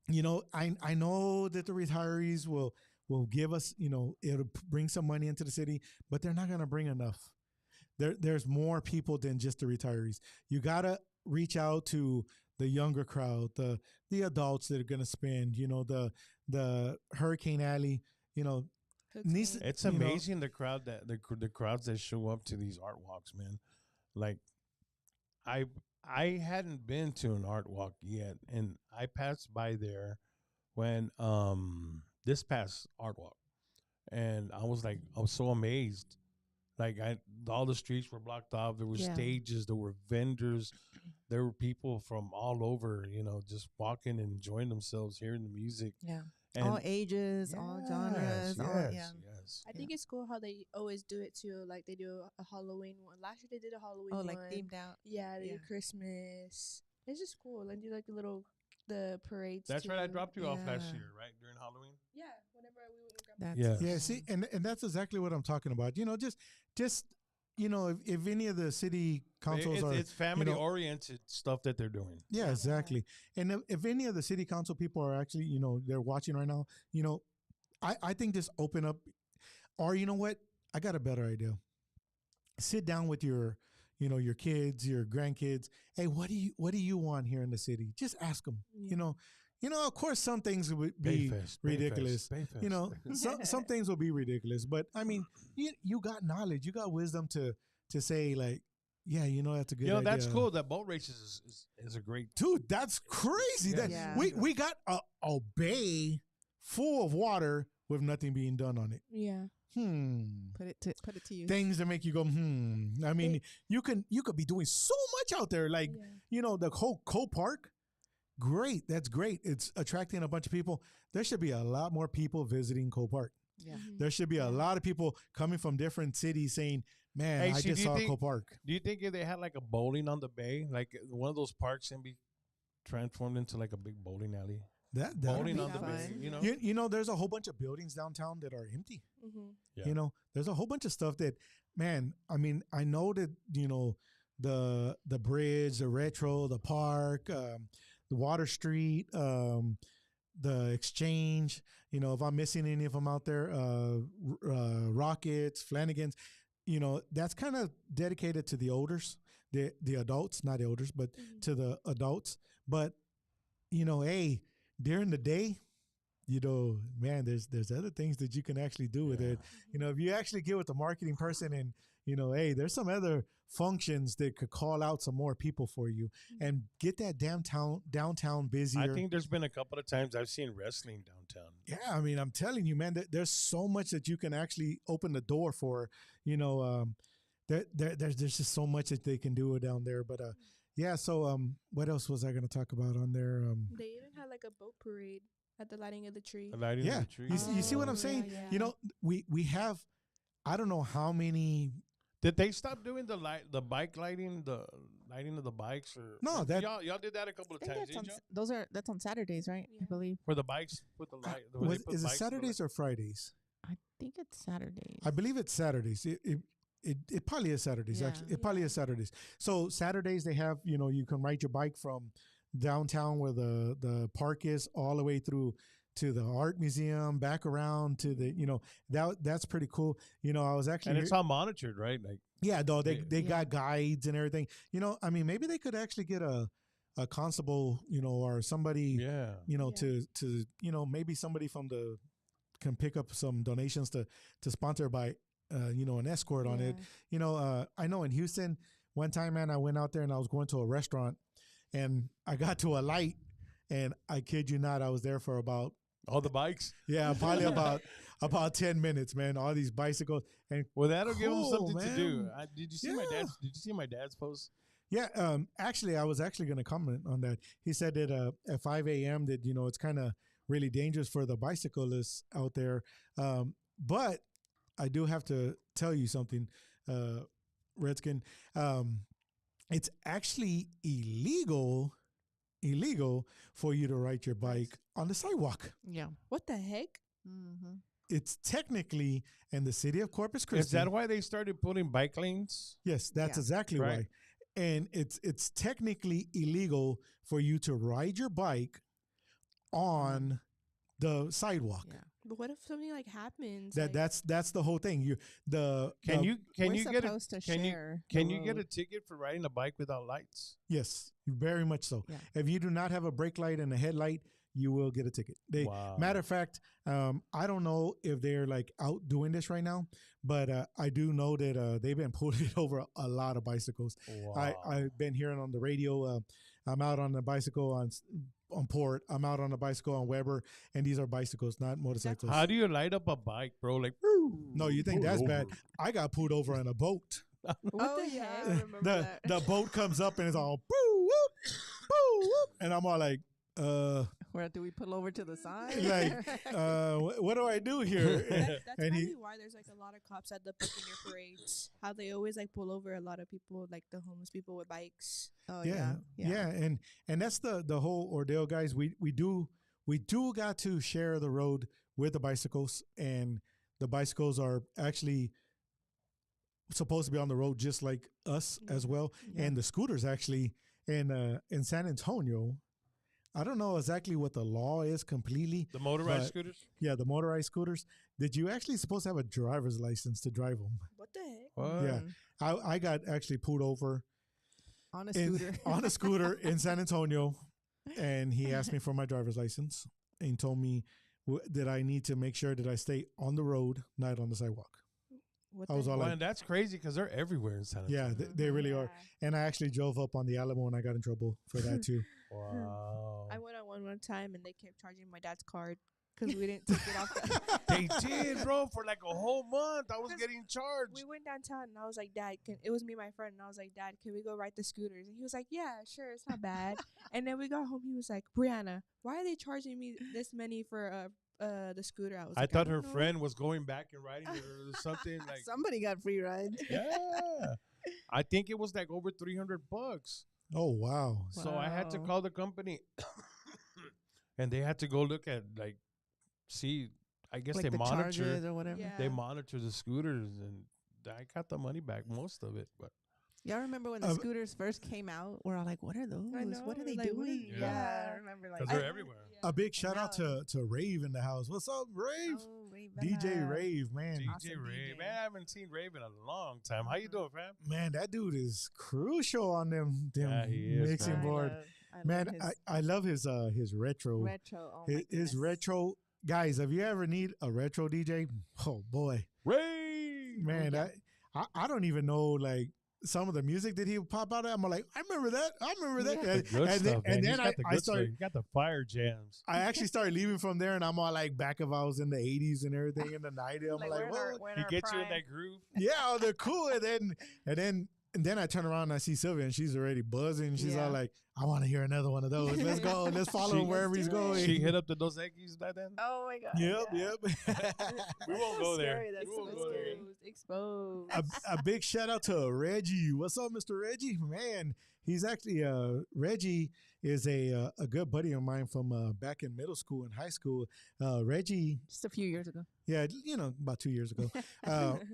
Yeah. I know that the retirees will give us, it'll bring some money into the city, but they're not going to bring enough. There's more people than just the retirees. You got to reach out to the younger crowd, the adults that are going to spend, the Hurricane Alley, needs to- It's you know, amazing the crowd that the crowds that show up to these art walks, man. Like, I I hadn't been to an art walk yet, and I passed by there when this past art walk, and I was so amazed. Like all the streets were blocked off. There were Yeah. stages. There were vendors. There were people from all over, just walking and enjoying themselves, hearing the music. Yeah. And All ages, all genres, all yeah. yes. I think it's cool how they always do it too. Like they do a Halloween one. Last year they did a Halloween Oh, one. like themed out. Yeah, they Yeah. do Christmas. It's just cool. And do like the parades. That's right. I too. dropped you off last Yeah. year, right during Halloween. Yeah, whenever we went and grabbed That's Yeah. Yeah, see, and that's exactly what I'm talking about. Just if any of the city councils are, It's family oriented stuff that they're doing. yeah, exactly. And if any of the city council people are actually, they're watching right now, I think just open up, or you know what, I got a better idea. Sit down with your kids, your grandkids. Hey, what do you want here in the city? Just ask them. Yeah. Of course, some things would be ridiculous. Some things will be ridiculous, but I mean, you got knowledge, you got wisdom to say like, yeah, that's a good idea. That's cool. That boat races is a great. Dude, that's crazy. Yeah. That Yeah. we got a bay full of water with nothing being done on it. Yeah. put it to use. Things that make you go, I mean, you could be doing so much out there. Like, Yeah. the whole Park. Great. That's great. It's attracting a bunch of people. There should be a lot more people visiting Cole Park. Yeah. Mhm. There should be a lot of people coming from different cities saying, man, Hey, I so just do you saw think- Cole Park. Do you think if they had like a bowling on the bay, like one of those parks can be transformed into like a big bowling alley? That'd Bowling be on the fun. bay, There's a whole bunch of buildings downtown that are empty. Mm-hmm. Yeah. There's a whole bunch of stuff that, man, I mean, I know that, the bridge, the retro, the park, the Water Street, the Exchange, if I'm missing any of them out there, Rockets, Flanagan's, that's kind of dedicated to the elders, the adults, not elders, but Mm-hmm. to the adults. But, hey, during the day, man, there's other things that you can actually do with it. If you actually get with the marketing person and, hey, there's some other functions that could call out some more people for you and get that downtown busier. I think there's been a couple of times I've seen wrestling downtown. Yeah, I mean, I'm telling you, man, there's so much that you can actually open the door for. There's just so much that they can do down there. But yeah. So what else was I going to talk about on there? They even had like a boat parade at the lighting of the tree. The lighting Yeah, of the tree. you see what I'm Oh, saying? yeah. We have, I don't know how many. Did they stop doing the bike lighting, the lighting of the bikes, or No, that- y'all did that a couple I of think times, that's on, didn't those are that's on Saturdays, right? I Yeah. believe. for the bikes? Put the light. where they put Is it bikes on the Saturdays or Fridays? I think it's Saturdays. I believe it's Saturdays. It probably is Saturdays. Yeah. Actually, it probably is Saturdays. So Saturdays they have, you can ride your bike from downtown where the park is all the way through to the art museum, back around to the, that's pretty cool. I was actually and it's all monitored, right? Like yeah, though they Yeah. got guides and everything. I mean, maybe they could actually get a constable, or somebody, yeah. Yeah. to maybe somebody from the can pick up some donations to sponsor by an escort on it. I know in Houston one time, man, I went out there and I was going to a restaurant and I got to a light and I kid you not, I was there for about All the bikes. probably about 10 minutes, man. All these bicycles and Well, that'll give them Cool, something to do. man. Did you see my Yeah. dad's? Did you see my dad's post? yeah, actually, I was actually going to comment on that. He said that at 5 a.m. that it's kind of really dangerous for the bicyclists out there. But I do have to tell you something, Redskin. It's actually illegal for you to ride your bike on the sidewalk. Yeah. What the heck? Mm-hmm. It's technically in the city of Corpus Christi. Is that why they started putting bike lanes? Yes, that's Yeah. exactly Right. why. And it's technically illegal for you to ride your bike on the sidewalk. Yeah. But what if something like happens? That's the whole thing. Can the- you We're get a supposed to can you- share. can the you get a road. ticket for riding a bike without lights? Yes, very much so. Yeah. If you do not have a brake light and a headlight, you will get a ticket. They Wow. matter of fact, I don't know if they're like out doing this right now, but I do know that they've been pulling over a lot of bicycles. Wow. I've been hearing on the radio. I'm out on the bicycle on Port. I'm out on a bicycle on Weber, and these are bicycles, not motorcycles. How do you light up a bike, bro? Like, No, you think pull that's over. bad? I got pulled over on a boat. What Oh, the yeah, heck? I remember the that. the boat comes up and it's all boo whoop, boo whoop, and I'm all like, Where do we pull over to the side? like, what do I do here? That's And probably he- why there's like a lot of cops at the Buccaneer parades. How they always like pull over a lot of people, like the homeless people with bikes. Oh yeah, and that's the whole ordeal, guys. We do got to share the road with the bicycles, and the bicycles are actually supposed to be on the road just like us as well. Yeah. And the scooters actually in San Antonio, I don't know exactly what the law is completely. The motorized But- scooters? Yeah, the motorized scooters. Did you actually supposed to have a driver's license to drive them? What the heck? What? Yeah. Mhm. I got actually pulled over On a in- scooter. on a scooter in San Antonio, and he asked me for my driver's license and told me that I need to make sure that I stay on the road, not on the sidewalk. What I was the all Well, like, and that's crazy because they're everywhere in San Antonio. yeah, they really are. Yeah. And I actually drove up on the Alamo, and I got in trouble for that too. Wow. I went on one time and they kept charging my dad's card because we didn't take it off. They did, bro, for like a whole month. I was Because getting charged. We went downtown and I was like, Dad, it was me and my friend. And I was like, Dad, can we go ride the scooters? And he was like, yeah, sure. It's not bad. And then we got home. He was like, Brianna, why are they charging me this many for the scooter? I was I like, thought don't her know. friend was going back and riding it or something. Like, Somebody got free rides. yeah. I think it was like over $300. Oh wow! So I had to Wow. call the company and they had to go look at see, I guess Like they the monitor. charges or whatever. Yeah. They monitor the scooters, and I got the money back, most of it. But Y'all remember when the Uh, scooters first came out? We're all like, what are those? I know, What are they like, what are- doing? Yeah. I remember like 'Cause they're everywhere. A big shout out now- to Rave in the house. What's up, Rave? Oh, Rave DJ Bella. Rave, man. DJ Awesome Rave, DJ. man, I haven't seen Rave in a long time. How you doing, fam? Man, that dude is crucial on them Yeah, he is, mixing man. board. Man, I love his retro. retro. Oh my his goodness. retro guys. If you ever need a retro DJ, oh boy, Rave! man, yeah. I don't even know like some of the music that he would pop out of. I'm like, I remember that. I remember that. Yeah. The good And stuff, then, man. and He's then got the I good stuff. started. He got the fire jams. I actually started leaving from there, and I'm all like back if I was in the 80s and everything in the 90s. I'm Like, like, we're in well, our- we're in He our gets you in prime. that groove. yeah, oh, they're cool. And then I turn around and I see Silvia, and she's already buzzing. She's Yeah. all like, I want to hear another one of those. Let's go. Let's follow She- him wherever he's Let's do it. going. She hit up the Dos Equis by then. Oh my god. Yep, yeah. yep. We won't go there. Scary. That's We won't so go there. scary. Exposed. a big shout out to Reggie. What's up, Mr. Reggie? Man, he's actually Reggie is a good buddy of mine from back in middle school and high school. Reggie, Just a few years ago. yeah, about 2 years ago.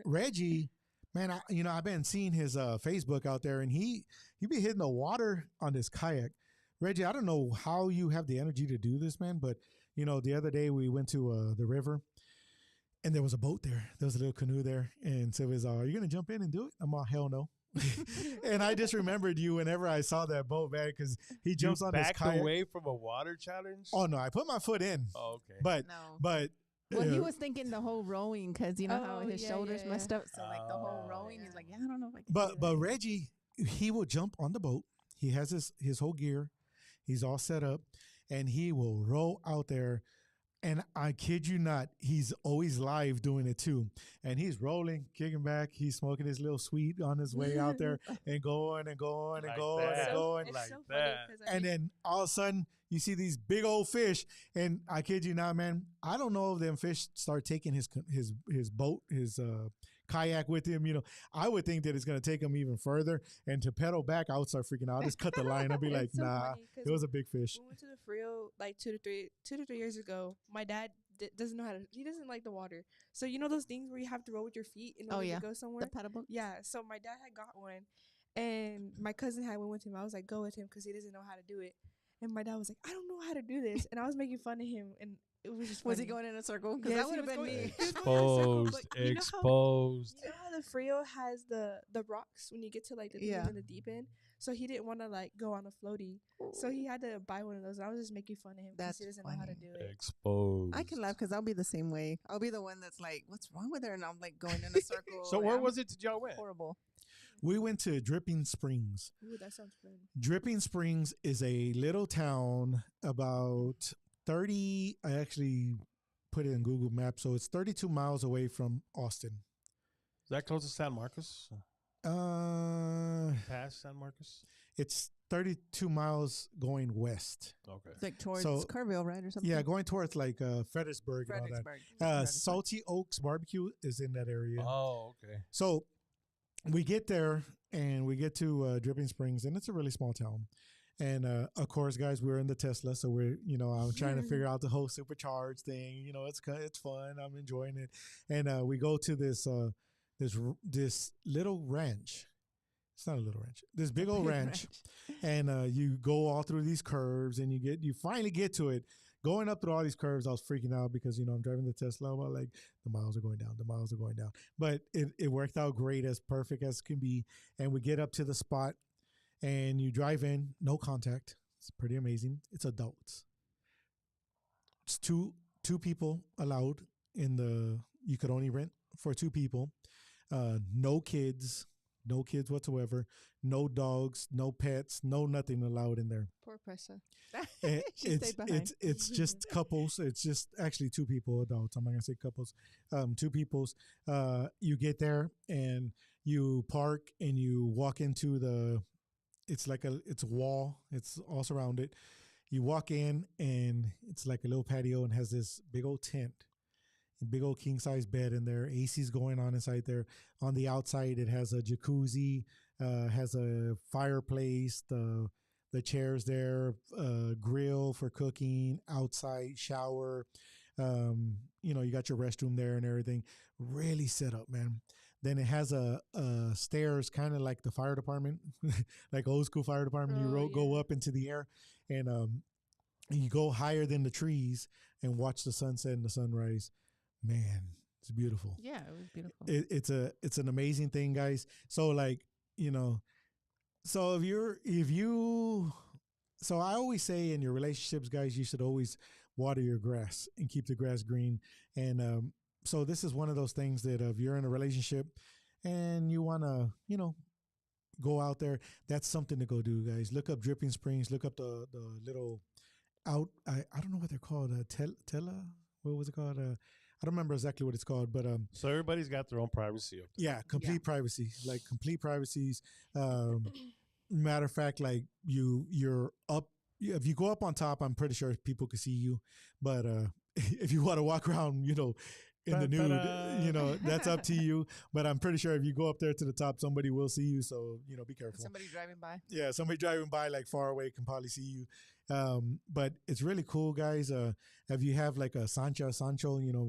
Reggie, man, I've been seeing his Facebook out there, and he be hitting the water on this kayak. Reggie, I don't know how you have the energy to do this, man, but the other day we went to the river, and there was a boat there. There was a little canoe there, and Silvia's, are you gonna jump in and do it? I'm all, hell no. And I just remembered you whenever I saw that boat, man, because he jumps you on his backed kayak. away from a water challenge? Oh no, I put my foot in, Oh, okay. but No. but. Well, he uh, was thinking the whole rowing because you know how Oh, his yeah, shoulders yeah, messed yeah. up. So like the whole Oh, rowing, yeah. he's like, yeah, I don't know if I can. But do but that. Reggie, he will jump on the boat. He has his whole gear. He's all set up, and he will row out there. And I kid you not, he's always live doing it too. And he's rolling, kicking back. He's smoking his little sweet on his way out there, and going and going and Like going that. and going. It's like so that. funny 'cause I And mean, then all of a sudden, you see these big old fish, and I kid you not, man. I don't know if them fish start taking his boat, his kayak with him. I would think that it's gonna take him even further. And to pedal back, I would start freaking out. I'll just cut the line. I'll be like, it's so nah, funny 'cause it was a big fish. we went to the Frio like 2 to 3 years ago. My dad doesn't know how to. He doesn't like the water. So you know those things where you have to row with your feet in Oh, order yeah. to go somewhere. the pedal boat. Yeah. So my dad had got one, and my cousin had went with him. I was like, go with him because he doesn't know how to do it. And my dad was like, I don't know how to do this. And I was making fun of him. And it was just Was he funny. going in a circle? Because Yes, that would have he been was me. He was going in a circle, Exposed. but you know Exposed. You know how the Frio has the rocks when you get to like the deep Yeah. in the deep end? So he didn't want to like go on a floaty. So he had to buy one of those. And I was just making fun of him because That's he doesn't know how to funny. do it. Exposed. I can laugh because I'll be the same way. I'll be the one that's like, "What's wrong with her?" And I'm like going in a circle. So and where I'm was it did y'all went? Horrible. We went to Dripping Springs. Ooh, that sounds fun. Dripping Springs is a little town about 30. I actually put it in Google Maps, so it's 32 miles away from Austin. Is that close to San Marcos? Past San Marcos? It's 32 miles going west. Okay. It's like towards So- Kerrville, right, or something? Yeah, going towards like Fredericksburg and all that. Fredericksburg. Salty Oaks Barbecue is in that area. Oh, okay. So we get there and we get to Dripping Springs, and it's a really small town. And of course, guys, we're in the Tesla, so we're I'm trying to figure out the whole supercharged thing. It's fun. I'm enjoying it. And we go to this little ranch. It's not a little ranch. This big old ranch, and you go all through these curves, and you finally get to it. Going up through all these curves, I was freaking out because I'm driving the Tesla. I'm like, the miles are going down, the miles are going down. But it worked out great, as perfect as can be. And we get up to the spot, and you drive in, no contact. It's pretty amazing. It's adults. It's two people allowed in the. You could only rent for two people. No kids whatsoever. No dogs, no pets, no nothing allowed in there. Poor Pressa. And She stayed behind. it's just couples. It's just actually two people, adults. I'm not gonna say couples. Two peoples. You get there and you park and you walk into the. It's like it's a wall. It's all surrounded. You walk in and it's like a little patio and has this big old tent, a big old king size bed in there. AC's going on inside there. On the outside, it has a jacuzzi, has a fireplace, the chairs there, grill for cooking, outside shower. You got your restroom there and everything. Really set up, man. Then it has a stairs, kind of like the fire department, like old school fire department. You go up into the air, and you go higher than the trees and watch the sunset and the sunrise. Man, it's beautiful. Yeah, it was beautiful. It's an amazing thing, guys. So so I always say in your relationships, guys, you should always water your grass and keep the grass green. And so this is one of those things that if you're in a relationship and you want to, go out there, that's something to go do, guys. Look up Dripping Springs. Look up the little I don't know what they're called. Tella? What was it called? I don't remember exactly what it's called, but So everybody's got their own privacy up there. yeah, complete privacy, like complete privacies. Matter of fact, like you're up. If you go up on top, I'm pretty sure people can see you. But if you want to walk around, in the nude, that's up to you. But I'm pretty sure if you go up there to the top, somebody will see you. So be careful. Somebody driving by. Yeah, somebody driving by like far away can probably see you. But it's really cool, guys. If you have like a Sancho,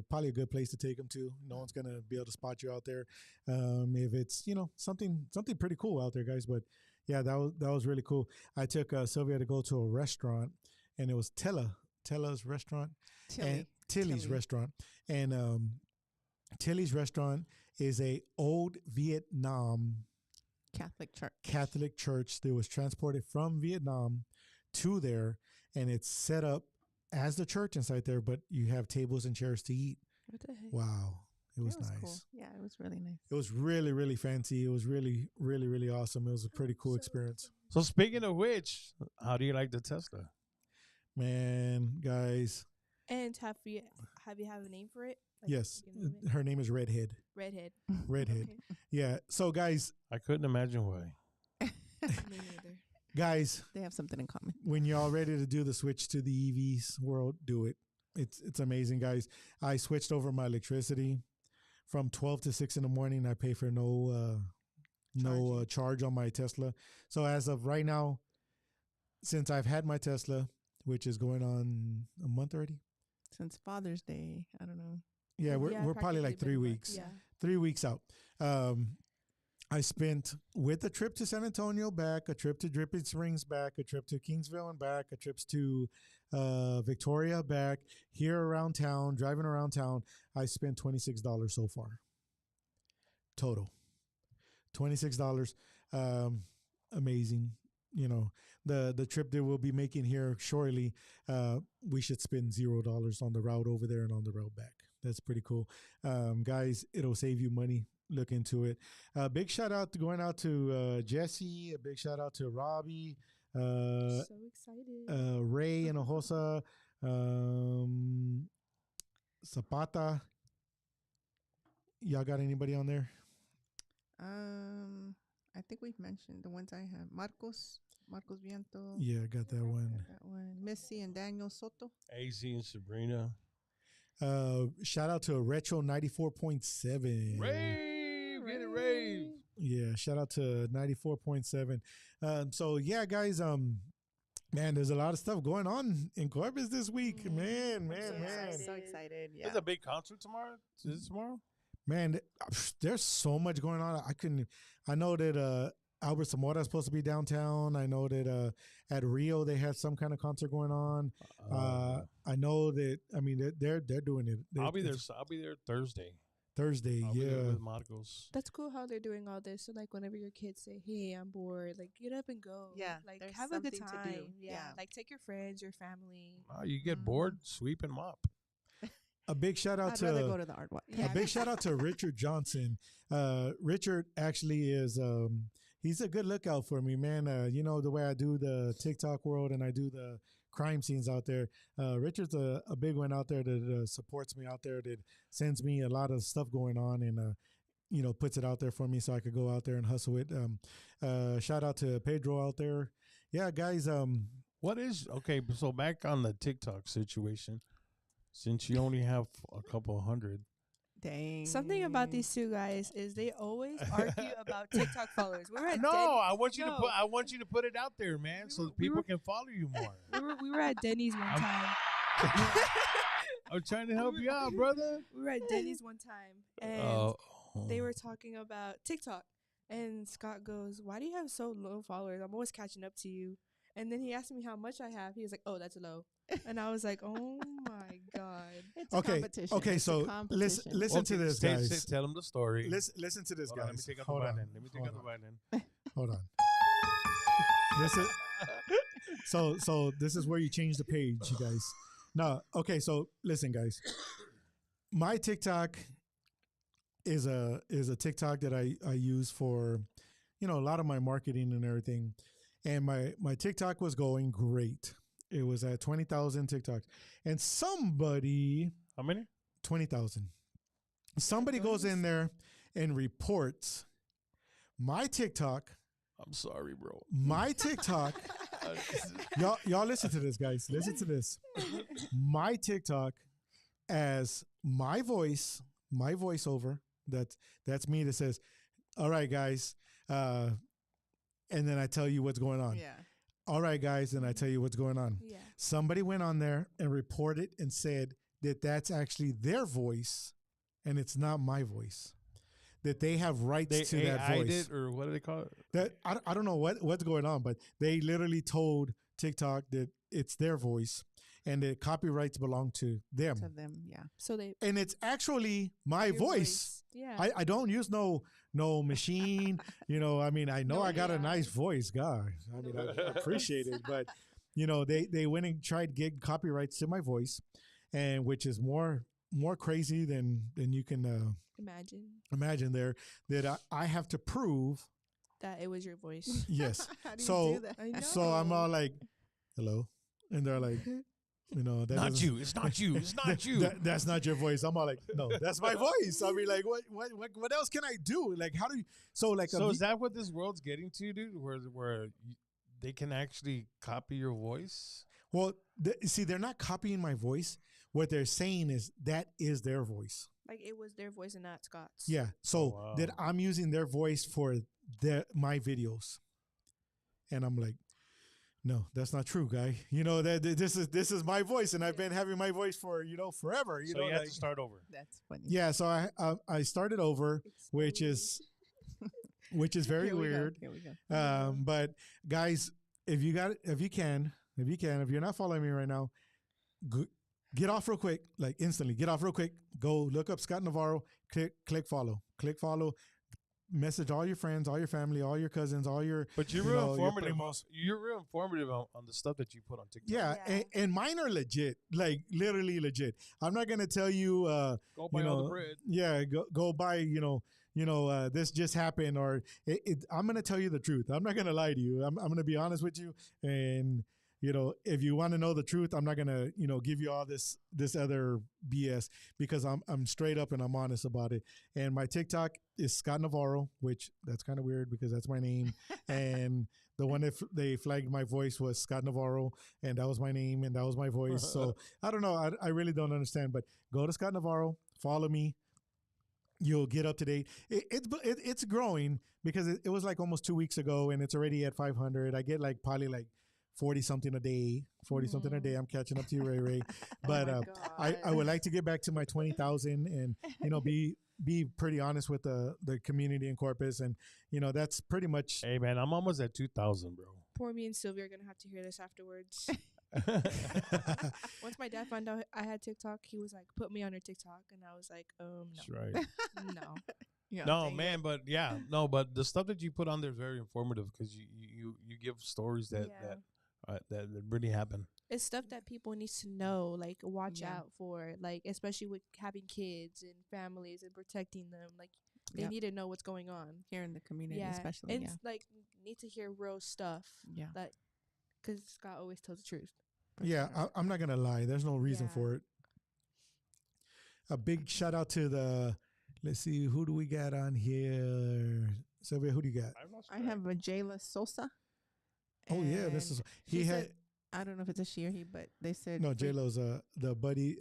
probably a good place to take them to. No one's gonna be able to spot you out there. If it's something pretty cool out there, guys. But yeah, that was really cool. I took Silvia to go to a restaurant, and it was Tella's restaurant, and Tilly's restaurant, and Tilly's restaurant is a old Vietnam Catholic church that was transported from Vietnam to there, and it's set up as the church inside there, but you have tables and chairs to eat. What the heck? Wow. It was nice. Cool. Yeah, it was really nice. It was really, really fancy. It was really, really, really awesome. It was a pretty cool experience. So speaking of which, how do you like the Tesla? Man, guys. And have you have a name for it? Yes. Her name is Redhead. Redhead. Redhead. Yeah. So, guys. I couldn't imagine why. Me neither. Guys. They have something in common. When y'all ready to do the switch to the EVs world, do it. It's amazing, guys. I switched over my electricity from 12 to 6 in the morning. I pay for no charge on my Tesla. So as of right now, since I've had my Tesla, which is going on a month already. Since Father's Day, I don't know. Yeah, we're probably like 3 weeks. Yeah. 3 weeks out. I spent with a trip to San Antonio back, a trip to Dripping Springs back, a trip to Kingsville and back, a trip to Victoria back, here around town, driving around town. I spent $26 so far. Total. $26. Amazing. You know, the trip that we'll be making here shortly, we should spend $0 on the route over there and on the route back. That's pretty cool. Guys, it'll save you money. Look into it. Big shout out going out to Jesse. A big shout out to Robbie, So excited. Ray and Ojosa, Zapata. Y'all got anybody on there? I think we've mentioned the ones I have. Marcos Viento. Yeah, I got that one. That one. Missy and Daniel Soto. AZ and Sabrina. Shout out to Retro 94.7. Rave, get it rave. Yeah, shout out to 94.7. So yeah, guys, man, there's a lot of stuff going on in Corpus this week. Man. So excited. Yeah. There's a big concert tomorrow. Is it tomorrow? Man, there's so much going on. I know that Albert Zamora is supposed to be downtown. I know that at Rio they had some kind of concert going on. I know that. I mean, they're doing it. I'll be there. I'll be there Thursday. Thursday. I'll be there Yeah. with Marcos. That's cool how they're doing all this. So like whenever your kids say, "Hey, I'm bored," like get up and go. Yeah, like there's have a good something to do. time. Yeah. Yeah. Like take your friends, your family. Oh, you get bored, sweep and mop. A big shout out I'd rather go to to the art walk. Yeah. a big shout out to Richard Johnson. Richard actually is he's a good lookout for me, man. You know the way I do the TikTok world and I do the crime scenes out there. Richard's a big one out there that supports me out there, that sends me a lot of stuff going on and you know, puts it out there for me so I could go out there and hustle it. Shout out to Pedro out there. Yeah, guys. What is okay? So back on the TikTok situation, since you only have a couple hundred, Dang. Something about these two guys is they always argue about TikTok followers. We were at I want you to No. put. I want you to put it out there, man, so that we people were- can follow you more. we were at Denny's one time. I'm trying to help you out, brother. We were at Denny's one time, and they were talking about TikTok. And Scott goes, "Why do you have so low followers? I'm always catching up to you." And then he asked me how much I have. He was like, "Oh, that's low." And I was like, "Oh my god." It's a Okay. competition. Okay. It's a So listen. competition. Listen to this, guys. Tell them the story. Listen to this, Hold on, let me guys. take out the Hold on. violin. Let me take out the violin. Hold on. This is so this is where you change the page, you guys. No, okay, so listen, guys. My TikTok is a TikTok that I use for, you know, a lot of my marketing and everything. And my TikTok was going great. It was at 20,000 TikToks. And somebody How many? 20,000. Somebody goes in there and reports my TikTok. I'm sorry, bro. My TikTok, y'all listen to this, guys. Listen to this. My TikTok as my voiceover. That's me that says, "All right, guys," and then I tell you what's going on. Yeah. All right, guys, and I tell you what's going on. Yeah. Somebody went on there and reported and said that that's actually their voice, and it's not my voice. That they have rights They to that AI'd voice. it, or what do they call it? That I don't know what's going on, but they literally told TikTok that it's their voice and the copyrights belong to them. To them, yeah. So they And it's actually my your voice. Yeah. I don't use no machine. You know, I mean, I know No I got a AI. nice voice, God. I mean, I appreciate it, but you know, they went and tried to get copyrights to my voice, and which is more crazy than you can imagine. There that I have to prove that it was your voice. yes. How do you So- do that? I know. So I'm all like, "Hello," and they're like, "You know, that Not doesn't- you. It's not you. It's not you. that's not your voice." I'm all like, "No, that's my voice." I mean, like, what else can I do? Like, how do you? So like, So is that what this world's getting to, dude? Where they can actually copy your voice? well, see, they're not copying my voice. What they're saying is that is their voice. Like it was their voice and not Scott's. Yeah. So wow. that I'm using their voice for my videos, and I'm like, no, that's not true, guy. You know that this is my voice, and I've been having my voice for forever. So know, you have like- to start over. That's funny. Yeah. So I started over, which is which is very Here we go, weird. Here we go. But guys, if you're not following me right now, get off real quick, like instantly. Get off real quick. Go look up Scott Navarro. Click follow. Click follow. Message all your friends, all your family, all your cousins, all your. But you're you real know, your informative. primos. You're real informative on the stuff that you put on TikTok. Yeah, Yeah. and mine are legit, like literally legit. I'm not gonna tell you. Go buy all the bread. Yeah, go buy. This just happened, or I'm gonna tell you the truth. I'm not gonna lie to you. I'm gonna be honest with you, and if you want to know the truth, I'm not gonna give you all this other BS, because I'm straight up and I'm honest about it. And my TikTok is Scott Navarro, which that's kind of weird because that's my name, and the one that they flagged my voice was Scott Navarro, and that was my name and that was my voice. So I don't know. I really don't understand. But go to Scott Navarro, follow me. You'll get up to date. It's growing because it was like almost 2 weeks ago, and it's already at 500. I get probably 40 something a day. I'm catching up to you, Ray Ray. But I would like to get back to my 20,000 and be pretty honest with the community in Corpus, and that's pretty much. Hey man, I'm almost at 2,000, bro. Poor me and Silvia are gonna have to hear this afterwards. Once my dad found out I had TikTok, he was like, "Put me on your TikTok," and I was like, no, That's right. no. Yeah, No, dang man, it. but yeah, no, but the stuff that you put on there is very informative because you give stories that Yeah. that really happen. It's stuff that people need to know, like watch Yeah. out for, like especially with having kids and families and protecting them. Like they Yep. need to know what's going on. Here in the community, Yeah, especially. it's like need to hear real stuff. Yeah. That because Scott always tells the truth. For Yeah, sure. I'm not gonna lie. There's no reason Yeah. for it. A big shout out to the. Let's see, who do we got on here? Silvia, who do you got? I have a Jayla Sosa. Oh yeah, this and is she he had said- I don't know if it's a she or he, but they said no. for- J Lo's the buddy,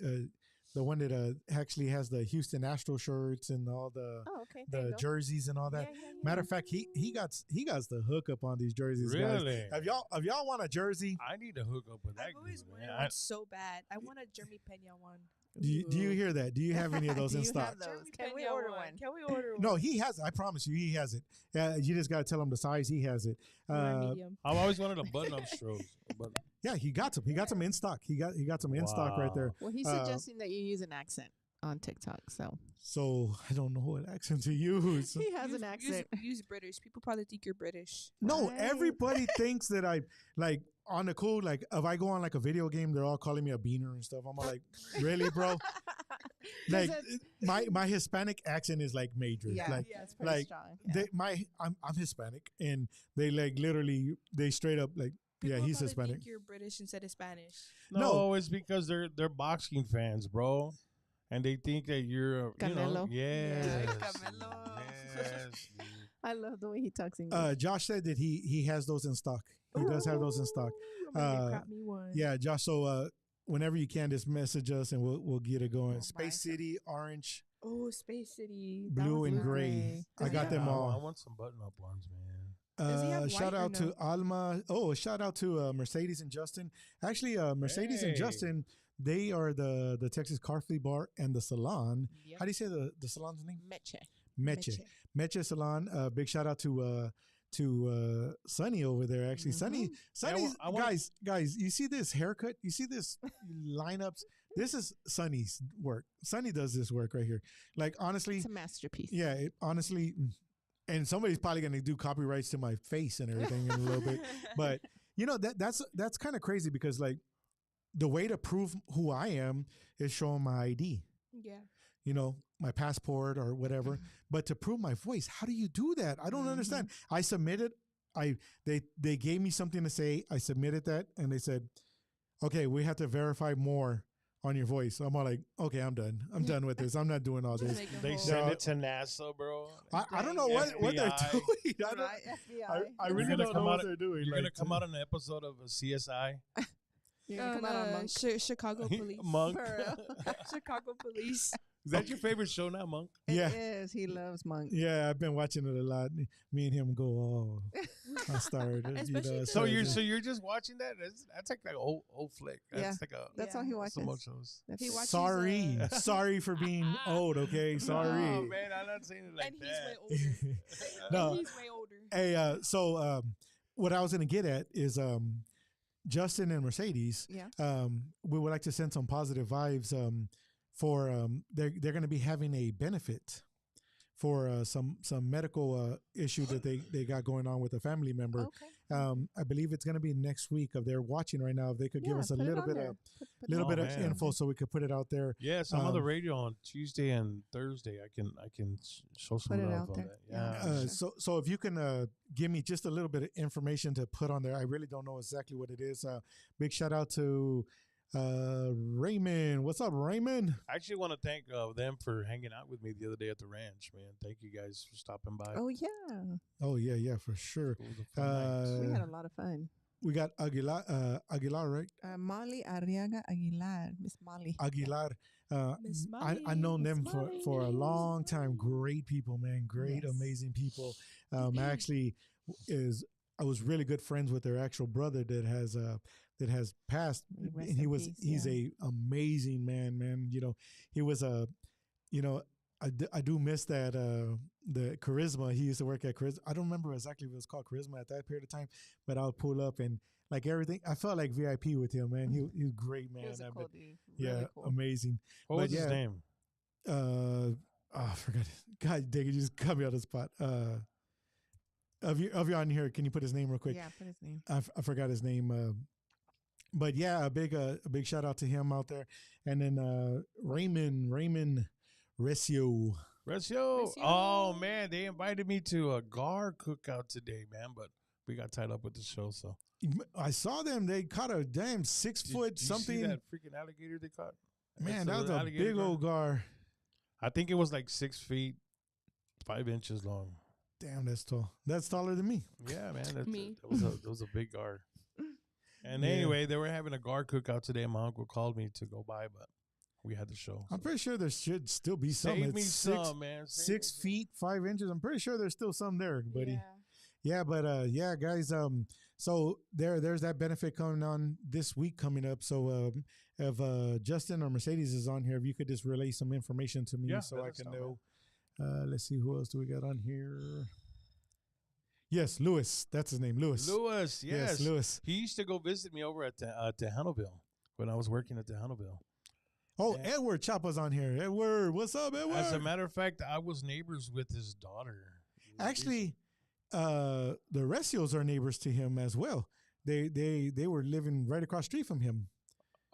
the one that actually has the Houston Astro shirts and all the Oh, okay. There you the go. jerseys and all that. Yeah, yeah, Matter yeah. of fact, he got the hookup on these jerseys, guys. Really? If y'all want a jersey, I need to hook up with that. I've always dude, wanted man. one so bad. I want a Jeremy Pena one. do you Ooh. hear that? Do you have any of those Do in you stock? have those? Jeremy Can we Pena order one? Can we order one? No, he has. I promise you, he has it. You just gotta tell him the size. He has it. Medium. I've always wanted a button-up stroke, but Yeah, he got some. He got some in stock. He got some in stock right there. Wow. Well, he's suggesting that you use an accent on TikTok. So So I don't know what accent to use. he has an accent. Use British. People probably think you're British. No, Right. everybody thinks that I like on the cool. Like if I go on like a video game, they're all calling me a beaner and stuff. I'm all like, really, bro? Like my Hispanic accent is like major. Yeah, Like that's pretty like, strong. Yeah. I'm Hispanic, and they like literally they straight up like People yeah, he's probably Hispanic. think you're British instead of Spanish. no, it's because they're boxing fans, bro, and they think that you're Canelo. Yes, Canelo. yes, dude. I love the way he talks English. Josh said that he has those in stock. He does have those in stock. Ooh, I'm gonna grab me one. Yeah, Josh. So whenever you can, just message us and we'll get it going. We'll buy Space some. City, orange, Oh, Space City. That blue, one's and nice. gray. I Does he got have- them I all. want some button-up ones, man. Does he have Shout white or out to no? Alma. Oh, shout out to Mercedes and Justin. Actually, Mercedes and Hey. Justin, they are the Texas Car Flea Bar and the salon. Yep. How do you say the salon's name? Meche. Meche. Meche Salon. Big shout out to Sonny over there. Actually, Mhm. Sonny's I want- guys. You see this haircut? You see this lineups? This is Sonny's work. Sonny does this work right here. Like honestly, It's a masterpiece. yeah. Honestly, and somebody's probably gonna do copyrights to my face and everything in a little bit. But that's kind of crazy because like the way to prove who I am is showing my ID. Yeah. My passport or whatever. But to prove my voice, how do you do that? I don't understand. I submitted. They gave me something to say. I submitted that, and they said, "Okay, we have to verify more on your voice." So I'm all like, "Okay, I'm done. I'm done with this. I'm not doing all Just this." make a They whole- send it to NASA, bro. I don't know what they're FBI. doing. I, don't, Right, FBI. I You're really gonna don't come know what out- they're doing. You're like, gonna come out on an episode of CSI. You're gonna come out on Monk. Chicago police. Monk. For real. Chicago police. Is that your favorite show now, Monk? Yeah. It is. He loves Monk. Yeah, I've been watching it a lot. Me and him go, oh, I started. Especially it's So crazy. you're just watching that? That's like an old flick. That's Yeah. like a That's Yeah. all he watches. some more shows. That's He it. watches, Sorry, sorry for being old. Okay, sorry. No, man, I'm not saying it like and he's that. way older. No. And he's way older. Hey, so what I was gonna get at is Justin and Mercedes. Yeah. We would like to send some positive vibes. For they're going to be having a benefit for some medical issue that they got going on with a family member. Okay. I believe it's going to be next week. If they're watching right now, if they could give Yeah, us a put it little on bit there. of Put little it bit on of man. info so we could put it out there. Yeah, so I'm on the Um, radio on Tuesday and Thursday. I can show some Put it love out on there. that. Yeah. Yeah. Sure. So if you can give me just a little bit of information to put on there, I really don't know exactly what it is. Big shout out to Raymond. What's up, Raymond? I actually want to thank them for hanging out with me the other day at the ranch, man. Thank you guys for stopping by. Oh yeah. Oh yeah, for sure. It was a fun night. We had a lot of fun. We got Aguilar, right? Molly Arriaga Aguilar, Miss Molly. Aguilar. Miss I known Molly, them Miss for a Molly. long time. Great people, man. Great, Yes. amazing people. I actually I was really good friends with their actual brother that has passed. Rest And in peace, he's yeah. a amazing man. You know, he was I do miss that the Charisma. He used to work at Charisma. I don't remember exactly if it was called Charisma at that period of time, but I would pull up and like everything. I felt like VIP with him, man. He was great, man. He was a I cool bet- dude. yeah, Really cool. amazing. What but was his yeah. name? I forgot. God dang it, you just cut me on the spot. Of you on here, can you put his name real quick? Yeah, put his name. I forgot his name. But yeah, a big shout out to him out there. And then Raymond Recio. Recio. Oh man, they invited me to a gar cookout today, man, but we got tied up with the show. So I saw them. They caught a damn 6 foot Did you something. see that freaking alligator they caught? Man, It's that was a alligator big gar. old gar. I think it was like 6 feet, 5 inches long. Damn, that's tall. That's taller than me. Yeah, man. Me. That was a big gar. And Yeah. anyway, they were having a gar cookout today. And my uncle called me to go by, but we had the show. I'm so. pretty sure there should still be some. Save It's me six, some, man. Save me 6 some. feet 5 inches. I'm pretty sure there's still some there, buddy. Yeah. Yeah, but yeah, guys. So there's that benefit coming on this week coming up. So if Justin or Mercedes is on here, if you could just relay some information to me Yeah, so let I us can know, know. Let's see who else do we got on here. Yes, Lewis. That's his name, Lewis. Lewis, yes. Lewis. He used to go visit me over at Tejanoville when I was working at Tejanoville. Oh, Yeah. Edward Chapa's on here. Edward, what's up, Edward? As a matter of fact, I was neighbors with his daughter. Actually, the Recios are neighbors to him as well. They were living right across the street from him.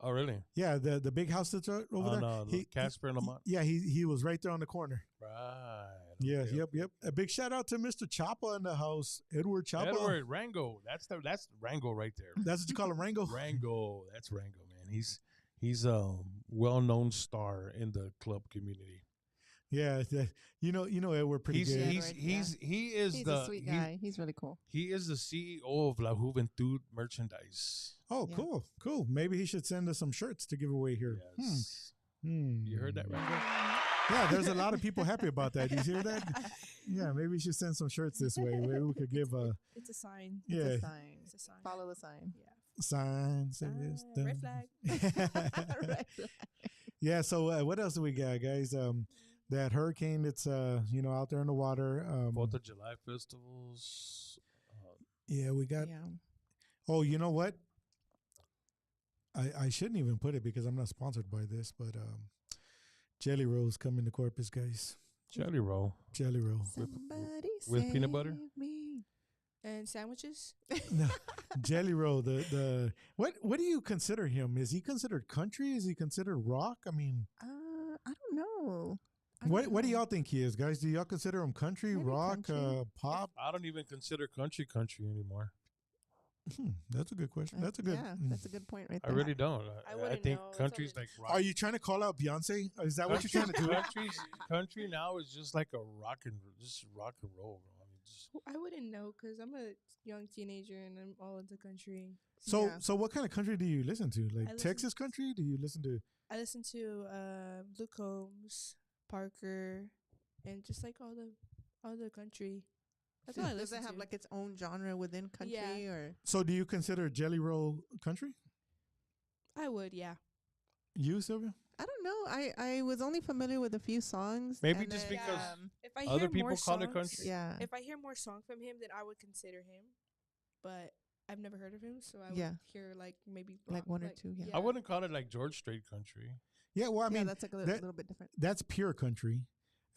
Oh, really? Yeah, the big house that's right over there. Casper and Lamont. Yeah, he was right there on the corner. Right. Yeah, okay, yep, okay. yep. A big shout out to Mr. Chapa in the house, Edward Chapa. Edward Rango. That's Rango right there. That's what you call him, Rango. Rango. That's Rango, man. He's a well-known star in the club community. Yeah, you know Edward pretty He's good. Edward, he is He's the a sweet guy. He's really cool. He is the CEO of La Juventud Merchandise. Oh, Yeah. cool. Maybe he should send us some shirts to give away here. Yes. Hmm. You heard that, Rango? Yeah, there's a lot of people happy about that. You hear that? Yeah, maybe we should send some shirts this way. Maybe we could give a It's a sign. yeah It's a sign. It's a sign. Follow the sign. Yeah. sign. Say this, Red done. flag. Right. Yeah. So what else do we got, guys? That hurricane that's out there in the water. 4th of July festivals. Yeah, we got. Yeah. Oh, you know what? I shouldn't even put it because I'm not sponsored by this, but Jelly Rolls coming to Corpus, guys. Jelly roll. Jelly Roll. Somebody with peanut butter? save me. And sandwiches. No, Jelly Roll. The what do you consider him? Is he considered country? Is he considered rock? I mean, I don't know. what do y'all think he is, guys? Do y'all consider him country, Maybe rock, country. pop? I don't even consider country anymore. That's a good question. That's a good. Yeah, that's a good point right I there. really don't. I I wouldn't think know. It's country's something- like rock. Are you trying to call out Beyonce? Is that what you're trying to do? Country now is just like a rock and roll. I mean, words. I wouldn't know because I'm a young teenager and I'm all into country. So Yeah. so what kind of country do you listen to? Like listen- Texas country? Do you listen to? I listen to Luke Combs, Parker, and just like all the country. That's all I Does listen it have to. like its own genre within country Yeah. or? So do you consider Jelly Roll country? I would, yeah. You, Sylvia? I don't know. I was only familiar with a few songs. Maybe and just then, because If I Other hear people more call it songs, country. Yeah. If I hear more songs from him, then I would consider him. But I've never heard of him, so I would Yeah. hear like maybe Like rock, one or two, yeah. I wouldn't call it like George Strait country. Yeah, well, I yeah, mean, that's like a that- little bit different. that's pure country.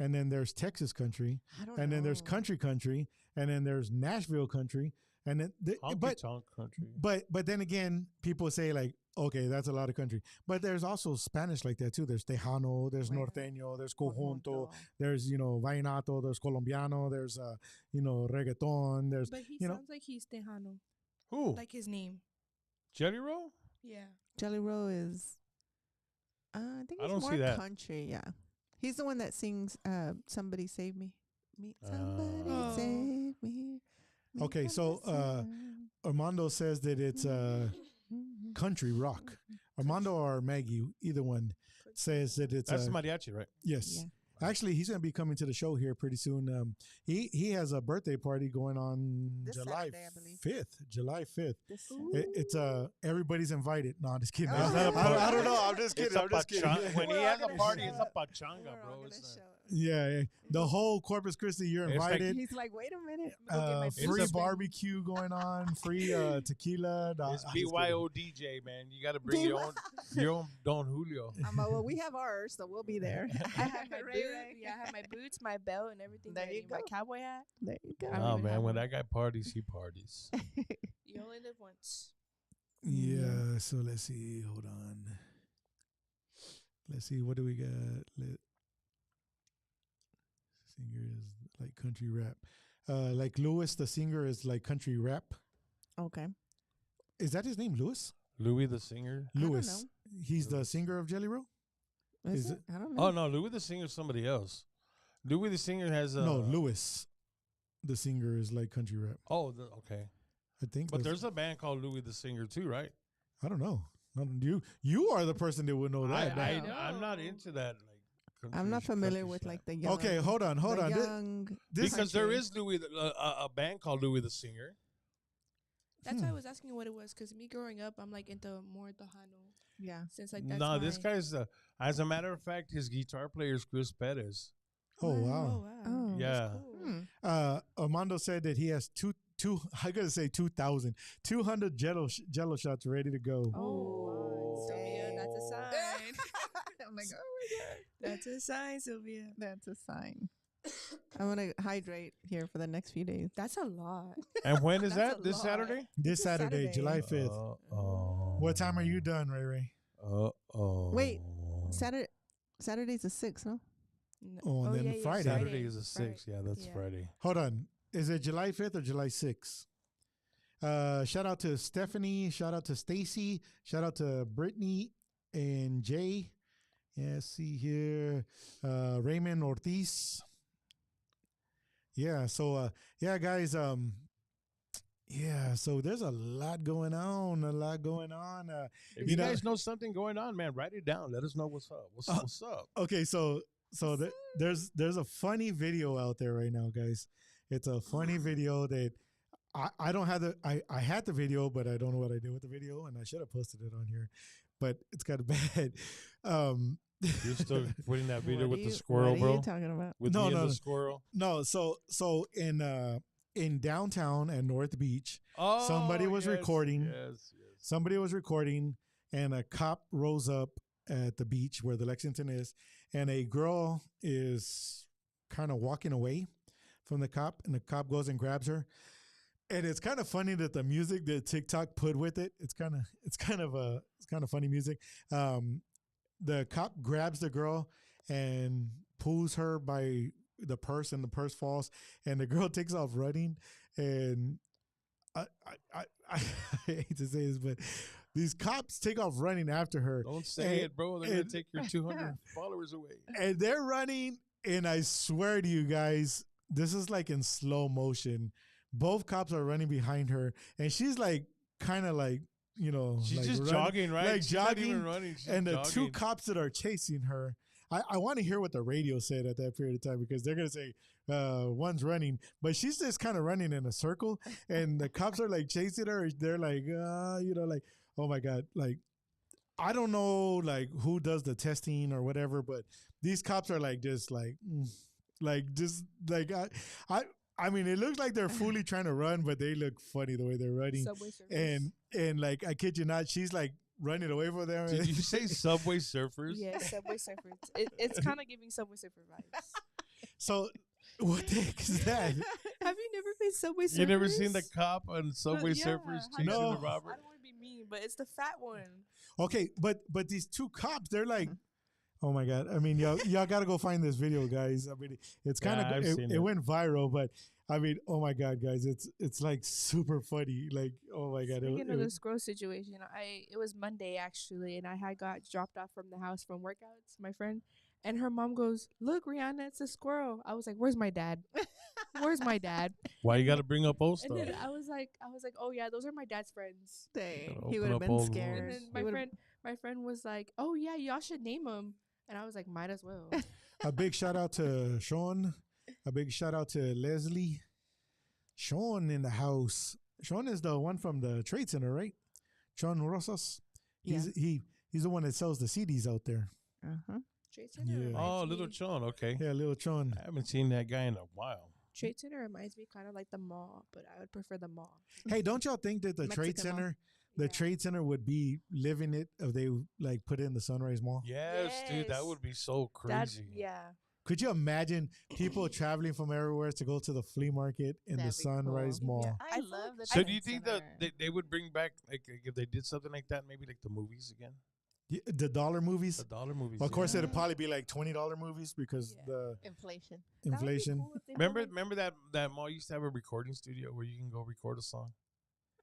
And then there's Texas country. I don't And know. then there's country. And then there's Nashville country. And then, Honky tonk country. but then again, people say like, okay, that's a lot of country. But there's also Spanish like that too. There's Tejano, there's Right. Norteño, there's Conjunto, Conjunto. there's, Vallenato, there's Colombiano, there's, reggaeton, there's, But he you know- sounds like he's Tejano, Who? like his name. Jelly Roll? Yeah. Jelly Roll is. I think I he's don't see more that. country. Yeah, he's the one that sings "Somebody Save Me." Me, somebody Oh. save me. me Okay, from so, myself. Armando says that it's country rock. Armando or Maggie, either one, says that it's That's mariachi, right? yes. Yeah. Actually, he's going to be coming to the show here pretty soon. He has a birthday party going on This July Saturday, I believe. 5th. July 5th. This It's everybody's invited. No, I'm just kidding. Oh. It's not a I don't know. I'm just kidding. It's a I'm just kidding. pachanga. When he We're all has a gonna party, show it's a up. pachanga, We're all bro. gonna It's show up. Yeah, the whole Corpus Christi, you're It's like- invited. He's like, wait a minute. I'm gonna go get my It's Free a- boots. barbecue going on. Free tequila. No, It's I'm just kidding. BYO DJ, man. You got to bring your own Don Julio. Well, we have ours, so we'll be there. I have my Ray boots. Ray. Yeah, I have my boots, my belt, and everything. There ready. you My go. cowboy hat. There you go. I don't Oh, even man. have When one. that guy parties, he parties. You only live once. Yeah, so let's see. Hold on. Let's see. What do we got? Singer is like country rap. Like Lewis, the singer, is like country rap. Okay. Is that his name, Lewis? Louis the singer. I don't Lewis. He's the singer of Jelly Roll? Is Is it? I don't know. Oh, no. Louis the singer is somebody else. Louis the singer has a. No, Lewis, the singer, is like country rap. Oh, okay. I think. But that's- there's a band called Louis the singer, too, right? I don't know. You are the person that would know that. I'm not into that. Like, I'm not country- familiar country with stuff. like the young. Okay, hold on. the This- young Because there country. is Louis, a band called Louis the singer. That's why I was asking what it was, because me growing up, I'm like into more Tejano. Yeah. Since like that's No, this my- guy's. As a matter of fact, his guitar player is Chris Perez. Oh, wow. Oh wow. Oh. Yeah. Cool. Armando said that he has two I gotta say 2,200 Jello shots ready to go. Oh, Sylvia, that's a sign. I'm like, oh my god, That's a sign, Sylvia. that's a sign. I'm gonna hydrate here for the next few days. That's a lot. And when is That's that? a This lot. Saturday? This Saturday, Saturday. July 5th. Oh. What time are you done, Ray Ray? Oh. Wait, Saturday's the 6th, no? Oh, and then Friday. Saturday is the Friday. 6th. Yeah, that's Yeah. Friday. Hold on. Is it July 5th or July 6th? Shout out to Stephanie. Shout out to Stacy. Shout out to Brittany and Jay. Yeah, see here. Raymond Ortiz. Yeah, so yeah, guys, yeah, so there's a lot going on. If You you know- guys know something going on, man, write it down. Let us know what's up. What's up? Okay, so there's a funny video out there right now, guys. It's a funny video that I don't have I had the video, but I don't know what I did with the video, and I should have posted it on here, but it's kind of bad. You're still putting that video What with are the you- squirrel, what are bro? you talking about? With No, me and no, the no. squirrel. No, so in downtown at North Beach, Oh, Somebody was recording. Yes. somebody was recording, and a cop rose up at the beach where the Lexington is, and a girl is kind of walking away from the cop, and the cop goes and grabs her. And it's kind of funny that the music that TikTok put with it, it's kind of funny music. The cop grabs the girl and pulls her by the purse, and the purse falls, and the girl takes off running. And I hate to say this, but these cops take off running after her, Don't say And- it, bro. They're gonna and- take your 200 followers away. and they're running. And I swear to you guys, this is like in slow motion. Both cops are running behind her, and she's like kind of like She's like just running, jogging, right? like She's not jogging, even running. She's and the jogging. two cops that are chasing her. I want to hear what the radio said at that period of time because they're gonna say one's running, but she's just kind of running in a circle, and the cops are like chasing her. They're like, like, oh my god, like I don't know, like who does the testing or whatever, but these cops are like just like just like I mean, it looks like they're fully trying to run, but they look funny the way they're running. Subway Surfers. And like I kid you not, she's like running away from them. Did you say Subway Surfers? Yeah, Subway Surfers. It's kind of giving Subway Surfer vibes. So what the heck is that? Have you never played Subway Surfers? You never seen the cop on Subway Yeah, Surfers chasing No. the I robber? don't want to be mean, but it's the fat one. Okay, but these two cops, they're like, oh my god! I mean, y'all got to go find this video, guys. I mean, it's kind Yeah, I've of seen it it. went viral, but I mean, oh my god, guys, it's like super funny. Like, oh my god, Speaking of the scroll situation, it was Monday actually, and I had got dropped off from the house from workouts. My friend, and her mom goes, "Look, Rihanna, it's a squirrel." I was like, "Where's my dad? Where's my dad?" Why you got to bring up old And stuff? then I was like, "Oh yeah, those are my dad's friends." Dang, Gotta he open would have up been old And scared. then He would've- my friend was like, "Oh yeah, y'all should name him." And I was like, "Might as well." A big shout out to Sean. A big shout out to Leslie. Sean in the house. Sean is the one from the Trade Center, right? Sean Rosas. He's the one that sells the CDs out there. Uh-huh. Trade Center Yeah. reminds Oh, me. Little Chon. Okay. Yeah, little Sean. I haven't seen that guy in a while. Trade Center reminds me kind of like the mall, but I would prefer the mall. Hey, don't y'all think that the Trade Mexican mall. Center, the Yeah. Trade Center would be living it if they like put it in the Sunrise Mall? Yes, dude, that Yes. would be so That crazy. yeah. Could you imagine people traveling from everywhere to go to the flea market in the That'd be Sunrise cool. Mall? Yeah. I I feel love the So do Trade you think Center. that they would bring back like if they did something like that, maybe like the movies again, Yeah, the dollar movies? the dollar movies? Well, of course, yeah. it'd probably be like $20 movies because Yeah. the inflation? That would be inflation. cool if they put, Remember, like- remember that mall used to have a recording studio where you can go record a song.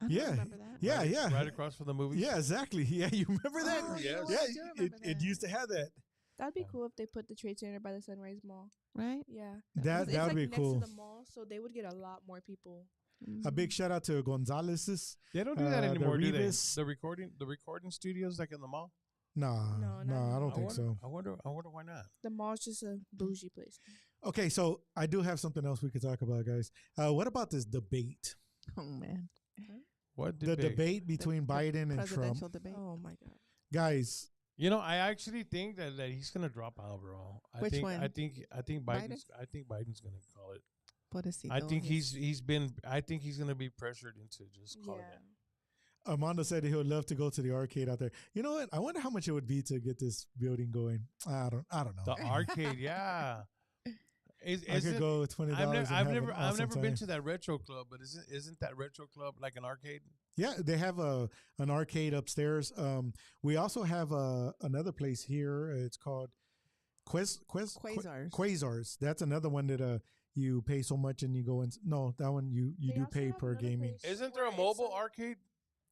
I don't Yeah. remember that. Yeah, right, yeah. right across from the movies. Yeah, exactly. Yeah, you remember that? Oh, Yes. no, Yeah, I do remember it that. used to have that. That'd be Yeah. cool if they put the Trade Center by the Sunrise Mall. Right? Yeah. That 'Cause it's would like be next cool. to the mall, so they would get a lot more people. A big shout out to Gonzalez's. They don't do that the anymore, do they? Rivas- The recording studios like in the mall. Nah, No, no, not I don't I think wonder, so. I wonder why not. The mall's just a bougie place. Okay, so I do have something else we could talk about, guys. What about this debate? Oh man, What The debate? debate between The Biden and Trump. presidential debate. Oh my god. Guys, You know, I actually think that he's gonna drop out, bro. Which I one? think Biden's gonna call it. Pobrecito, I think his- I think he's gonna be pressured into just calling Yeah. it. Armando said he would love to go to the arcade out there. You know what? I wonder how much it would be to get this building going. I don't know. The arcade, yeah. Is I could it- go with $20. I've never been to that retro club, but isn't that retro club like an arcade? Yeah, they have an arcade upstairs. We also have another place here. It's called Quasars. Quasars. That's another one that you pay so much and you go in. No, that one you They do also pay have per another gaming. place Isn't there where a it's mobile like- arcade?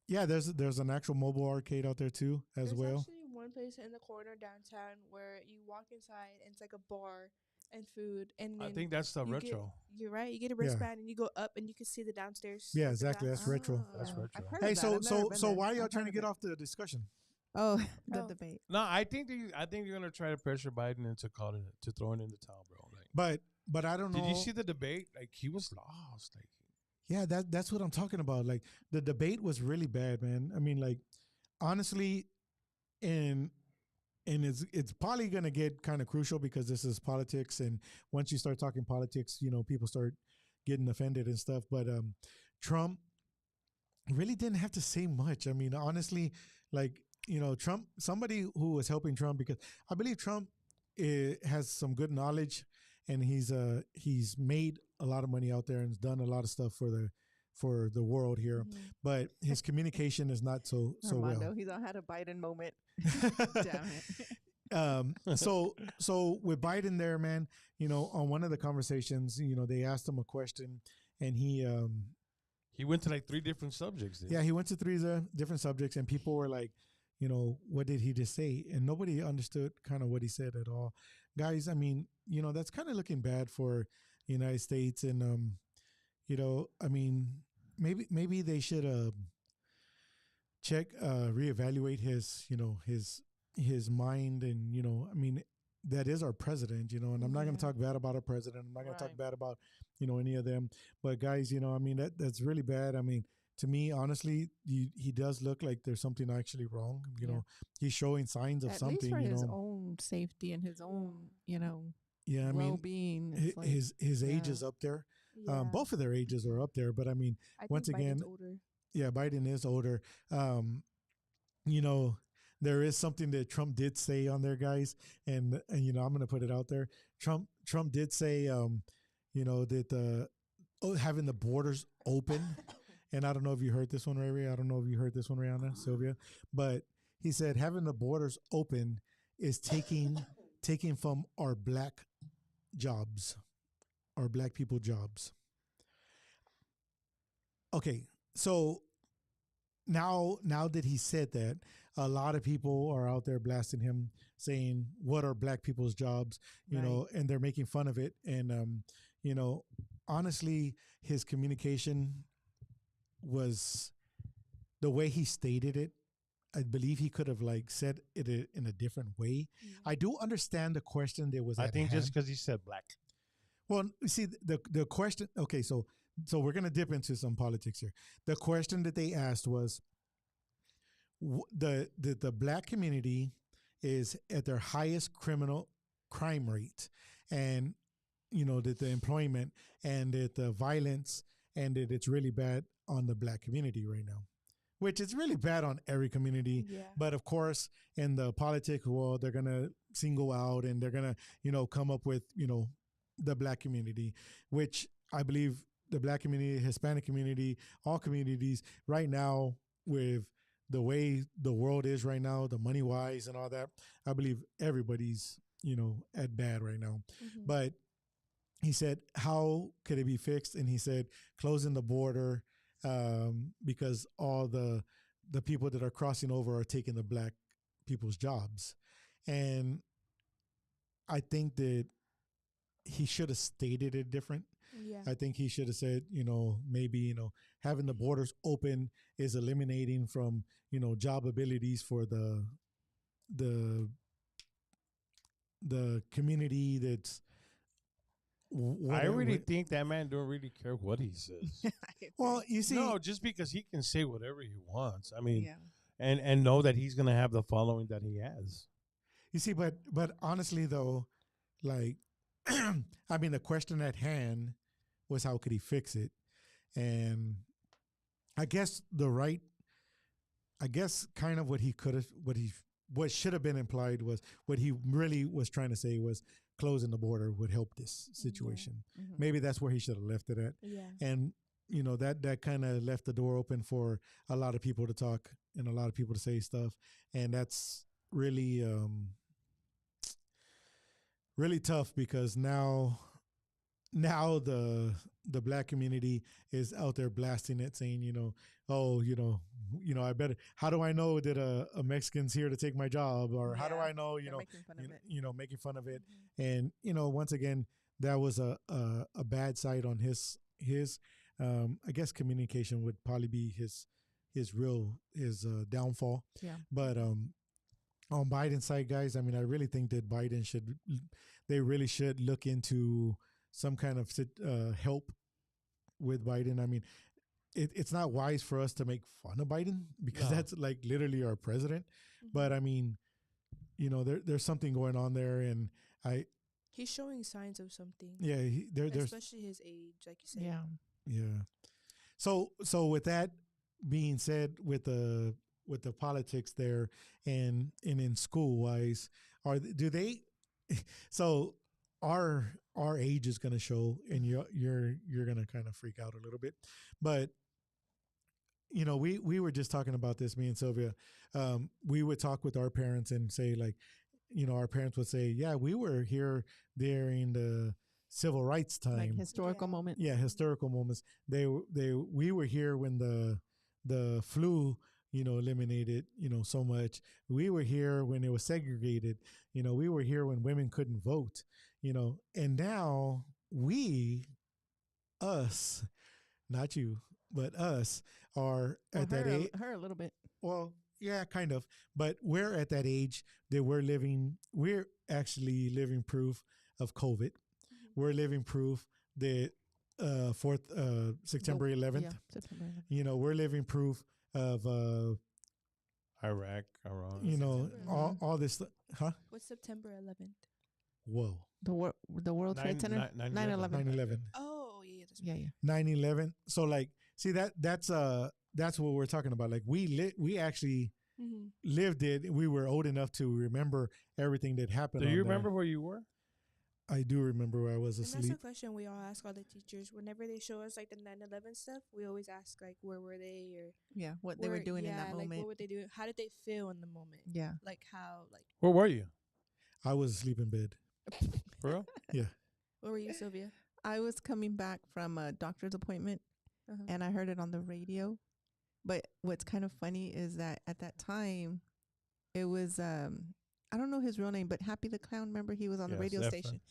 Yeah, there's an actual mobile arcade out there too as There's well. actually one place in the corner downtown where you walk inside and it's like a bar and food, and I then think that's the you retro. you're right. You get a wristband and you go up and you can see the downstairs. Yeah, like the exactly, that's glass. retro. That's Oh, retro. I've heard Hey, of that. so I've never so been so there. why are y'all I've trying heard to of get it. off the discussion? Oh, the Oh. debate. No, I think you're gonna try to pressure Biden into calling it to throwing in the towel, bro. Like, But I don't know. did you see the debate? Like, he was lost. Like, Yeah, that's what I'm talking about. Like the debate was really bad, man. I mean, like honestly, and it's probably gonna get kind of crucial because this is politics, and once you start talking politics, people start getting offended and stuff. But Trump really didn't have to say much. I mean, honestly, like Trump, somebody who was helping Trump, because I believe Trump has some good knowledge, and he's made a lot of money out there and has done a lot of stuff for the world here. Mhm. But his communication is not so Armando, well. he's all had a Biden moment. Damn it. So with Biden there, man, on one of the conversations, they asked him a question, and he he went to like 3 different subjects. Dude. yeah, he went to 3 different subjects, and people were like, what did he just say? And nobody understood kind of what he said at all. Guys, I mean, that's kind of looking bad for United States, and I mean, maybe they should check, reevaluate his, his mind, and I mean, that is our president, and I'm not going to Yeah. talk bad about our president. I'm not going to talk Right. bad about, any of them. But guys, I mean, that's really bad. I mean, to me, honestly, he does look like there's something actually wrong. Yeah. He's showing signs of At least something. for his own safety and his own, Yeah, I mean, well-being. It's like, his age yeah. is up there. Yeah. Both of their ages are up there, but I mean, I once think Biden's again, older. yeah, Biden is older. Um, you know, there is something that Trump did say on there, guys, and I'm going to put it out there. Trump did say, that having the borders open, and I don't know if you heard this one, Ray. I don't know if you heard this one, Rihanna, Silvia, but he said having the borders open is taking from our black jobs, our black people jobs. Okay, so now that he said that, a lot of people are out there blasting him, saying what are black people's jobs, Right. and they're making fun of it. And you know honestly, his communication was, the way he stated it, I believe he could have like said it in a different way. I do understand the question that was I at think hand. just because he said black. Well, you see, the question. Okay, so we're gonna dip into some politics here. The question that they asked was, the black community is at their highest criminal crime rate, and that the employment, and that the violence, and that it's really bad on the black community right now, which is really bad on every community. Yeah. But of course, in the politics world, they're gonna single out, and they're gonna come up with the black community, which I believe the black community, Hispanic community, all communities right now, with the way the world is right now, the money wise and all that, I believe everybody's at bad right now. Mhm. But he said, how could it be fixed? And he said, closing the border, because all the people that are crossing over are taking the black people's jobs. And I think that he should have stated it different. Yeah. I think he should have said, maybe, having the borders open is eliminating from, job abilities for the the community that's I really whatever. think that man don't really care what he says. Well, you see, No, just because he can say whatever he wants. I mean, Yeah. and know that he's gonna have the following that he has. you see, but honestly though, like, I mean, the question at hand was how could he fix it, and I guess I guess kind of what he could have, what should have been implied was, what he really was trying to say was closing the border would help this situation. Mhm. Maybe that's where he should have left it at. Yeah. And that kind of left the door open for a lot of people to talk and a lot of people to say stuff, and that's really tough, because now the black community is out there blasting it, saying, oh, I better, how do I know that a Mexican's here to take my job, or how do Yeah, I know, they're making fun of it. making fun of it. Mhm. And once again, that was a bad side on his I guess communication would probably be his downfall. Yeah. But on Biden's side, guys, I mean, I really think that they really should look into some kind of help with Biden. I mean, it's not wise for us to make fun of Biden, because No. that's like literally our president. But I mean, there's something going on there, and He's showing signs of something. yeah, there's Especially his age, like you said. Yeah. yeah. So with that being said, with the politics there, and in school wise, do they? So our age is going to show, and you're going to kind of freak out a little bit, but we were just talking about this, me and Silvia. We would talk with our parents and say, like, our parents would say, yeah, we were here during the civil rights time, Like historical Yeah. moment. yeah, historical moments. We were here when the flu eliminated so much. We were here when it was segregated. We were here when women couldn't vote. And now we, us, not you, but us are Well, at that age. her a little bit. Well, yeah, kind of. But we're at that age that we're actually living proof of COVID. We're living proof that September 11th. Yeah, September 11th. You know, we're living proof of, Iraq, Iran. you know, September all this. Huh? What's September 11th? Whoa. The World Trade Center? 9/11. 9/11. Oh, yeah, that's Yeah, yeah. 9/11. So like, see that's what we're talking about. Like we actually Mm-hmm. lived it. We were old enough to remember everything that happened. Do you on there. remember where you were? I do remember where I was And that's asleep. a question we all ask all the teachers. Whenever they show us like the 9/11 stuff, we always ask like, where were they, or Yeah, what they were doing in that like, moment. what were they doing? How did they feel in the moment? Yeah. Like how, like, Where were you? I was asleep in bed. For real? where were you, Sylvia? I was coming back from a doctor's appointment Uh-huh. and I heard it on the radio. But what's kind of funny is that at that time, it was, I don't know his real name, but Happy the Clown, remember he was on the Yes, radio Zephyr. station.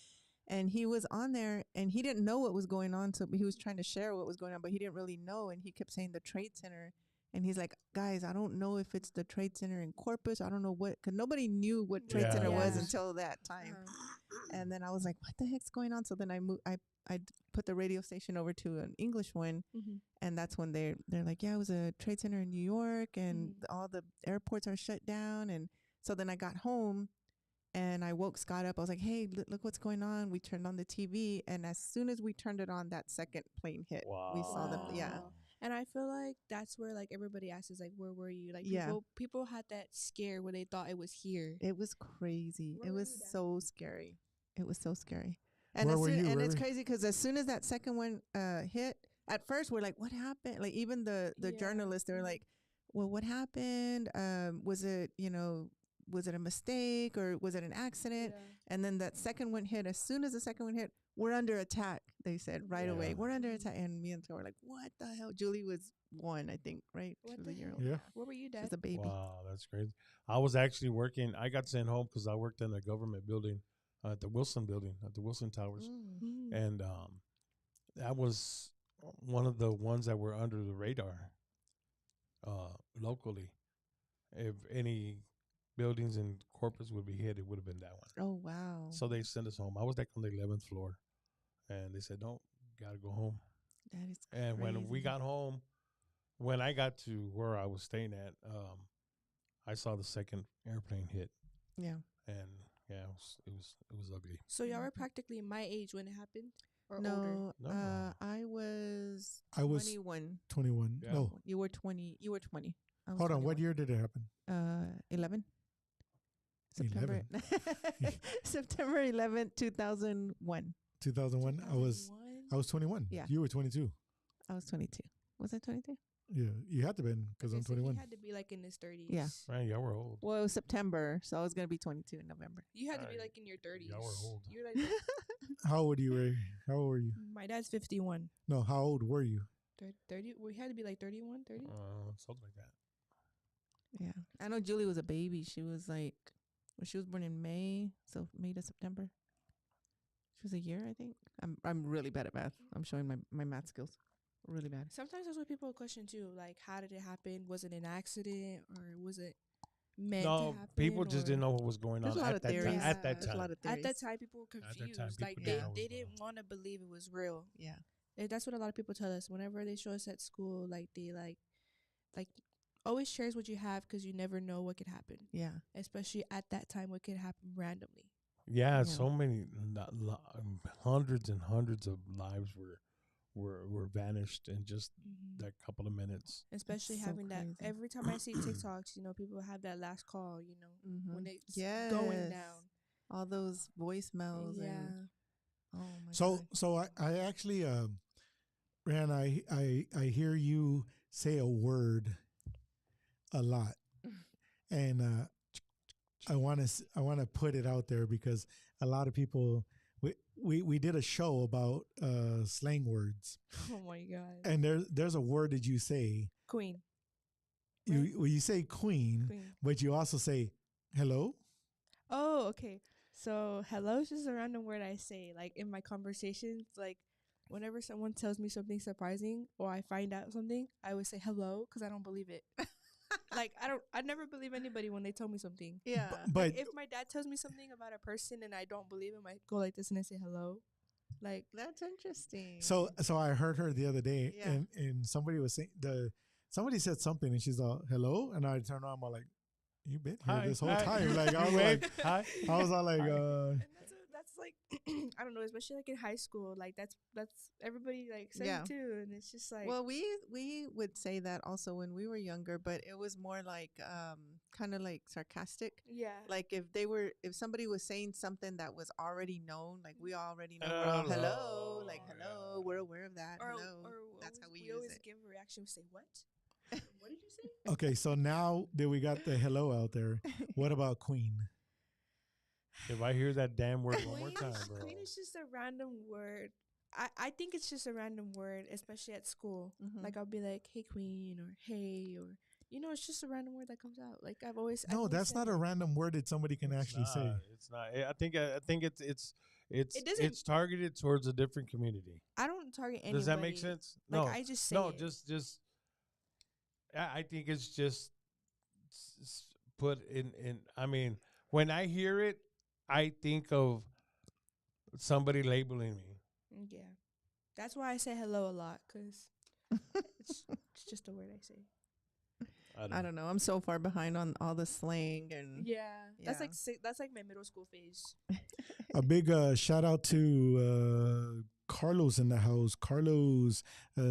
And he was on there and he didn't know what was going on. So he was trying to share what was going on, but he didn't really know. And he kept saying the Trade Center. And he's like, guys, I don't know if it's the Trade Center in Corpus. I don't know what, because nobody knew what Trade Yeah, Center was yeah. until that time. Uh-huh. And then I was like, what the heck's going on? So then I put the radio station over to an English one. Mm-hmm. And that's when they're like, yeah, it was a Trade Center in New York and Mhm. all the airports are shut down. And so then I got home and I woke Scott up. I was like, hey, look what's going on. We turned on the TV. And as soon as we turned it on, that second plane hit. We saw them. Yeah. Wow. And I feel like that's where like everybody asks like, where were you? Like Yeah. people had that scare where they thought it was here. It was crazy. Where It were was you, Dad? so scary. It was so scary. And Where as were soon, you, and it's Riri? crazy because as soon as that second one hit, at first we're like, what happened? Like even the Yeah. journalists, they're like, well, what happened? Was it a mistake or was it an accident? Yeah. And then that second one hit. As soon as the second one hit, we're under attack. They said right away, Yeah. we're under attack. And me and Tor were like, what the hell? Julie was 1, I think, right? What She was the a year heck? old. Yeah. Where were you, She Dad? was a baby. Wow, that's crazy. I was actually working. I got sent home because I worked in the government building, at the Wilson building, at the Wilson Towers. Mm. And that was one of the ones that were under the radar locally. If any buildings in Corpus would be hit, it would have been that one. Oh, wow. So they sent us home. I was like on the 11th floor, and they said, "No, gotta go home." That is And when we crazy. got home, when I got to where I was staying at, I saw the second airplane hit, Yeah. and yeah, it was ugly. So y'all were Mhm. practically my age when it happened, or older. No, No. I was I was 21. 21. Yeah. No, You were 20. You were 20. I was hold on. What 21. year did it happen? 11. September. September 11th, 2001. 2001. I was 21. Yeah. You were 22. I was 22. Was I 22? Yeah, you had to been because I'm 21. He had to be like in his 30s. Yeah. Man, y'all were old. Well, it was September, so I was going to be 22 in November. You had to be Alright. like in your 30s. Y'all were old. You're like, How old you were? How old were you? my dad's 51. No, how old were you? 30. We had to be like 31, 30. Something like that. Yeah. I know Julie was a baby. She was like, well, she was born in May, so May to September. She was a year, I think. I'm really bad at math. I'm showing my math skills. Really bad. Sometimes that's what people question too. Like, how did it happen? Was it an accident or was it meant to No, happen? people just or- didn't know what was going There's on a lot at of that theories. time. At that There's a time. lot of At theories. that time, people were that time, confused. people Like didn't they, know what they was going didn't want to believe it was real. Yeah. That's what a lot of people tell us. Whenever they show us at school, like they like always shares what you have because you never know what could happen. Yeah. Especially at that time, what could happen randomly. Yeah, Yeah. so many hundreds and hundreds of lives were vanished in just that couple of minutes. Especially so having that. crazy. Every time I see TikToks, people have that last call. Mm-hmm. When it's Yes. going down. All those voicemails. Yeah. And, oh, my So, gosh. so I actually, Ran, I hear you say a word a lot, and I want to put it out there because a lot of people we did a show about slang words, Oh my god. and there's a word that you say Queen. Right? you say queen, Queen. but you also say hello. Oh, okay. So hello is just a random word I say, like in my conversations. Like whenever someone tells me something surprising or I find out something, I always say hello because I don't believe it. Like I never believe anybody when they tell me something. Yeah. But Like if my dad tells me something about a person and I don't believe him, I go like this and I say hello. Like That's interesting. so I heard her the other day, Yeah. and somebody was saying somebody said something, and she's all hello, and I turned around, I'm all like, you been here Hi, this whole hi. time? Like I was You like, waved? Hi. I was all like, Hi. and that's like I don't know, especially like in high school, like that's everybody like says Yeah. it too, and it's just like Well, we would say that also when we were younger, but it was more like kind of like sarcastic. yeah, Like if somebody was saying something that was already known, like we already know, we're all hello, like hello, we're aware of that. or Hello. That's how we use always it. give a reaction. We say what? What did you say? okay, so now that we got the hello out there, what about Queen? If I hear that damn word one more time, bro. Queen is just a random word. I think it's just a random word, especially at school. Mhm. Like I'll be like, "Hey, Queen," or "Hey," or it's just a random word that comes out. Like I've always No, that's said not it. a random word that somebody can actually say. It's not. I think it's It doesn't- it's targeted towards a different community. I don't target anybody. Does that make sense? Like No. I just say No, it. just I think it's just put in I mean, when I hear it, I think of somebody labeling me. Yeah, that's why I say hello a lot because it's just a word I say. I don't know. I'm so far behind on all the slang and Yeah, that's Yeah. like that's like my middle school phase. A big shout out to Carlos in the house. Carlos,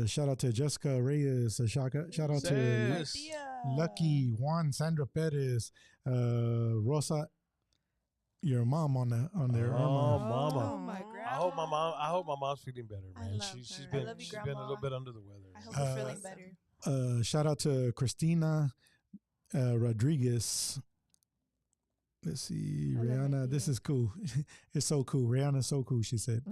shout out to Jessica Reyes. Shout out to Sis. Lucky, Juan, Sandra Perez, Rosa, your mom on there. Oh, Irma. mama. Oh my Aw. grandma. I hope my mom's feeling better, I man. love She's her. been I love you, she's been a little Grandma. bit under the weather. I hope Uh, you're feeling better. Shout out to Christina Rodriguez. Let's see, I love my Rihanna. This Tia. is cool. It's so cool. Rihanna's so cool. She said,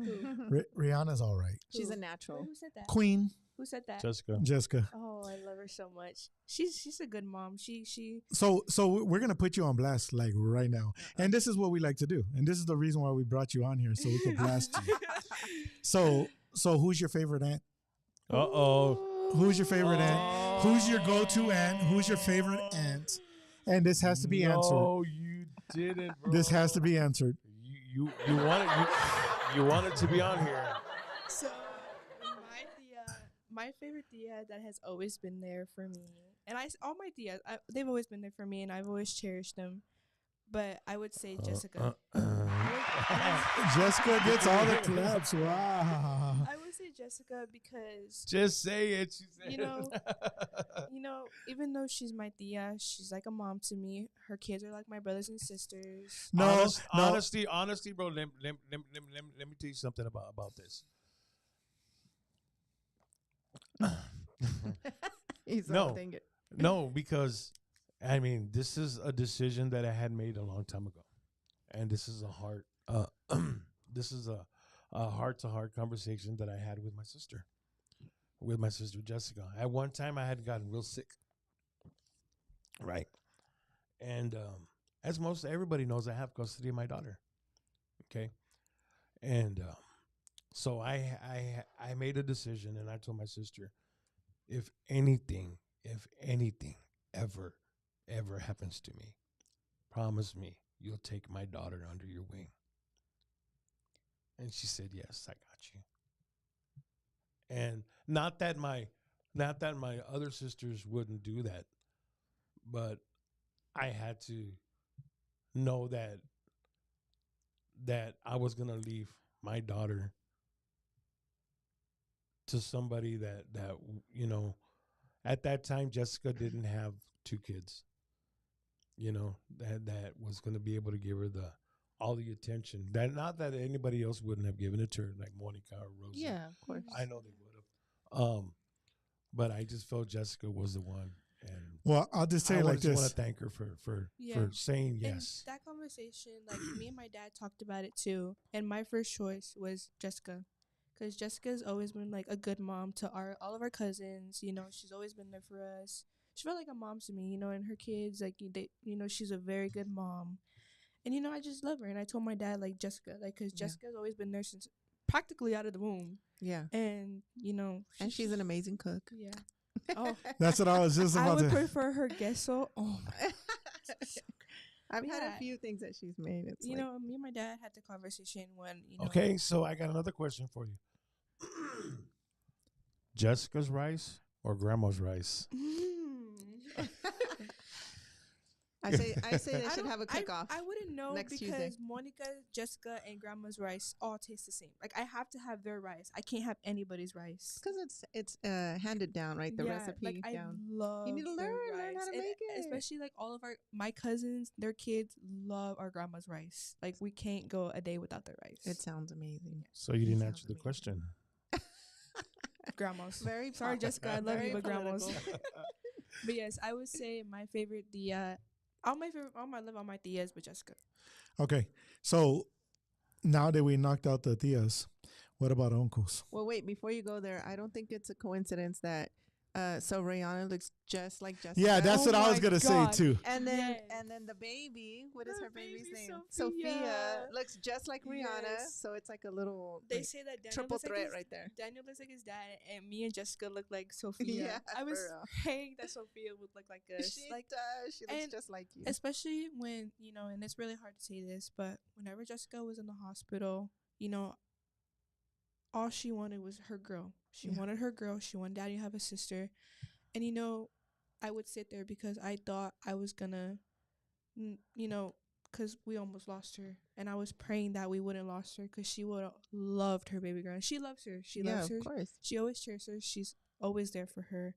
Rihanna's all right. She's a Who? natural. Wait, who said that? Queen Who said that? Jessica. Jessica. Oh, I love her so much. She's a good mom. She So we're gonna put you on blast like right now, and this is what we like to do, and this is the reason why we brought you on here so we could blast you. So who's your favorite aunt? Uh-oh. Who's your favorite aunt? Who's your go-to aunt? Who's your favorite aunt? And this has to be answered. No, you didn't, bro. This has to be answered. You want it to be on here. So my favorite tia that has always been there for me, and all my tias, they've always been there for me, and I've always cherished them. But I would say Jessica. Jessica gets all the claps. Wow. I would say Jessica because Just say it. She said. You know, even though she's my tia, she's like a mom to me. Her kids are like my brothers and sisters. No, Honesty, bro. Let me tell you something about this. He's No. all dang it. No, because I mean, this is a decision that I had made a long time ago, and this is this is a heart-to-heart conversation that I had with my sister Jessica. At one time, I had gotten real sick, right? And as most everybody knows, I have custody of my daughter. Okay, and so I made a decision, and I told my sister, if anything ever happens to me, promise me you'll take my daughter under your wing. And she said, yes, I got you. And not that my other sisters wouldn't do that, but I had to know that I was going to leave my daughter to somebody that at that time Jessica didn't have 2 kids. That was going to be able to give her all the attention. That not that anybody else wouldn't have given it to her, like Monica or Rosie. Yeah, of course. I know they would have. But I just felt Jessica was the one. And Well, I'll just say I it like just want this. to thank her for Yeah. saying yes. And that conversation, like me and my dad talked about it too. And my first choice was Jessica, because Jessica's always been like a good mom to all of our cousins. She's always been there for us. She felt like a mom to me, and her kids, like she's a very good mom. And I just love her. And I told my dad, like, Jessica, like, because Yeah. Jessica's always been there since practically out of the womb. Yeah. And And she's an amazing cook. Yeah. Oh, That's what I was just I about would to. prefer her queso. Oh my. I've had Yeah. a few things that she's made. It's Me and my dad had the conversation when Okay, so I got another question for you. Jessica's rice or grandma's rice? I say they I should don't- have a cook-off. I wouldn't know next because Tuesday. Monica, Jessica, and Grandma's rice all taste the same. Like I have to have their rice. I can't have anybody's rice. Because it's handed down, right? The recipe like I down. love. You need to their learn how rice. to And make it. Especially like all of my cousins, their kids love our grandma's rice. Like we can't go a day without their rice. It sounds amazing. So you didn't Sounds answer the amazing. question. grandma's. Very Sorry, Jessica. I love very you, but grandma's. political. But yes, I would say my favorite Dia. All my love on my Dias, but Jessica. Okay, so now that we knocked out the tias, what about uncles? Well, wait, before you go there, I don't think it's a coincidence that so Rihanna looks just like Jessica. Yeah, that's Oh what I was my gonna God. say too. And then Yes. the baby, what is The her baby's baby, name? Sophia. looks just like Rihanna. Yes. So it's like a little They like, say that Daniel triple looks like threat his, right there. Daniel looks like his dad, and me and Jessica look like Sophia. Yeah, I was for real. praying that Sophia would look like us. She Like does. She looks and just like you. especially when and it's really hard to say this, but whenever Jessica was in the hospital, all she wanted was her girl. She Yeah. wanted her girl. She wanted daddy to have a sister. And I would sit there because I thought I was gonna because we almost lost her, and I was praying that we wouldn't lost her because she would have loved her baby girl. And she loves her. She yeah, loves her. of course. She always cheers her. She's always there for her.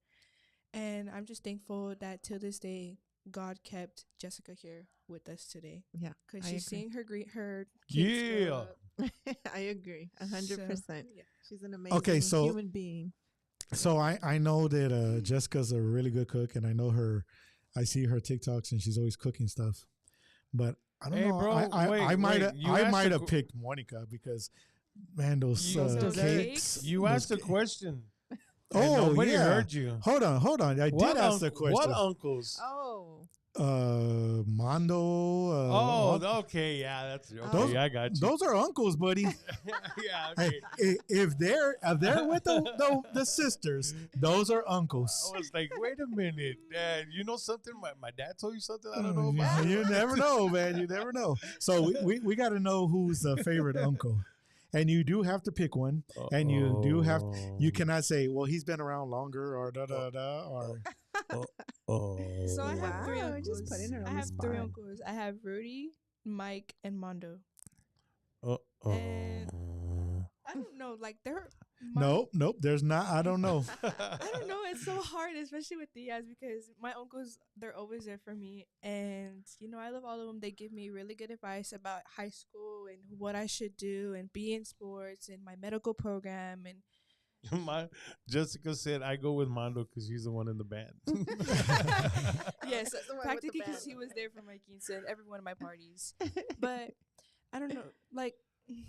And I'm just thankful that till this day, God kept Jessica here with us today. Yeah, Because I she's agree. seeing her kids grow Yeah. up. I agree, 100%. Yeah. She's an amazing Okay, so- human being. So I know that Jessica's a really good cook, and I know her. I see her TikToks, and she's always cooking stuff. But I don't Hey, know. bro, I might wait, you I asked might a have qu- picked Monica because man, those You- Those cakes. cakes? You those asked a ca- question. and Oh nobody yeah. heard you. Hold on. I did ask the question. What uncles? Oh, Mondo. Okay, yeah, that's okay. Those- I got you. Those are uncles, buddy. yeah, Hey, okay. if they're with the sisters, those are uncles. I was like, wait a minute, Dad. You know something? My dad told you something I don't know about. You never know, man. You never know. So we got to know who's the favorite uncle, and you do have to pick one, and you do have. You cannot say, well, he's been around longer, or da da da, or. So I have three Wow, uncles. just putting her on I the have three spot. uncles. I have Rudy, Mike, and Mondo. And I don't know, like they're Nope. There's not. I don't know. I don't know. It's so hard, especially with Diaz, because my uncles, they're always there for me. And, I love all of them. They give me really good advice about high school and what I should do and be in sports and my medical program. And Jessica said I go with Mondo because he's the one in the band. yes, That's the one with the practically because band. he was there for my quince and every one of my parties. But I don't know, like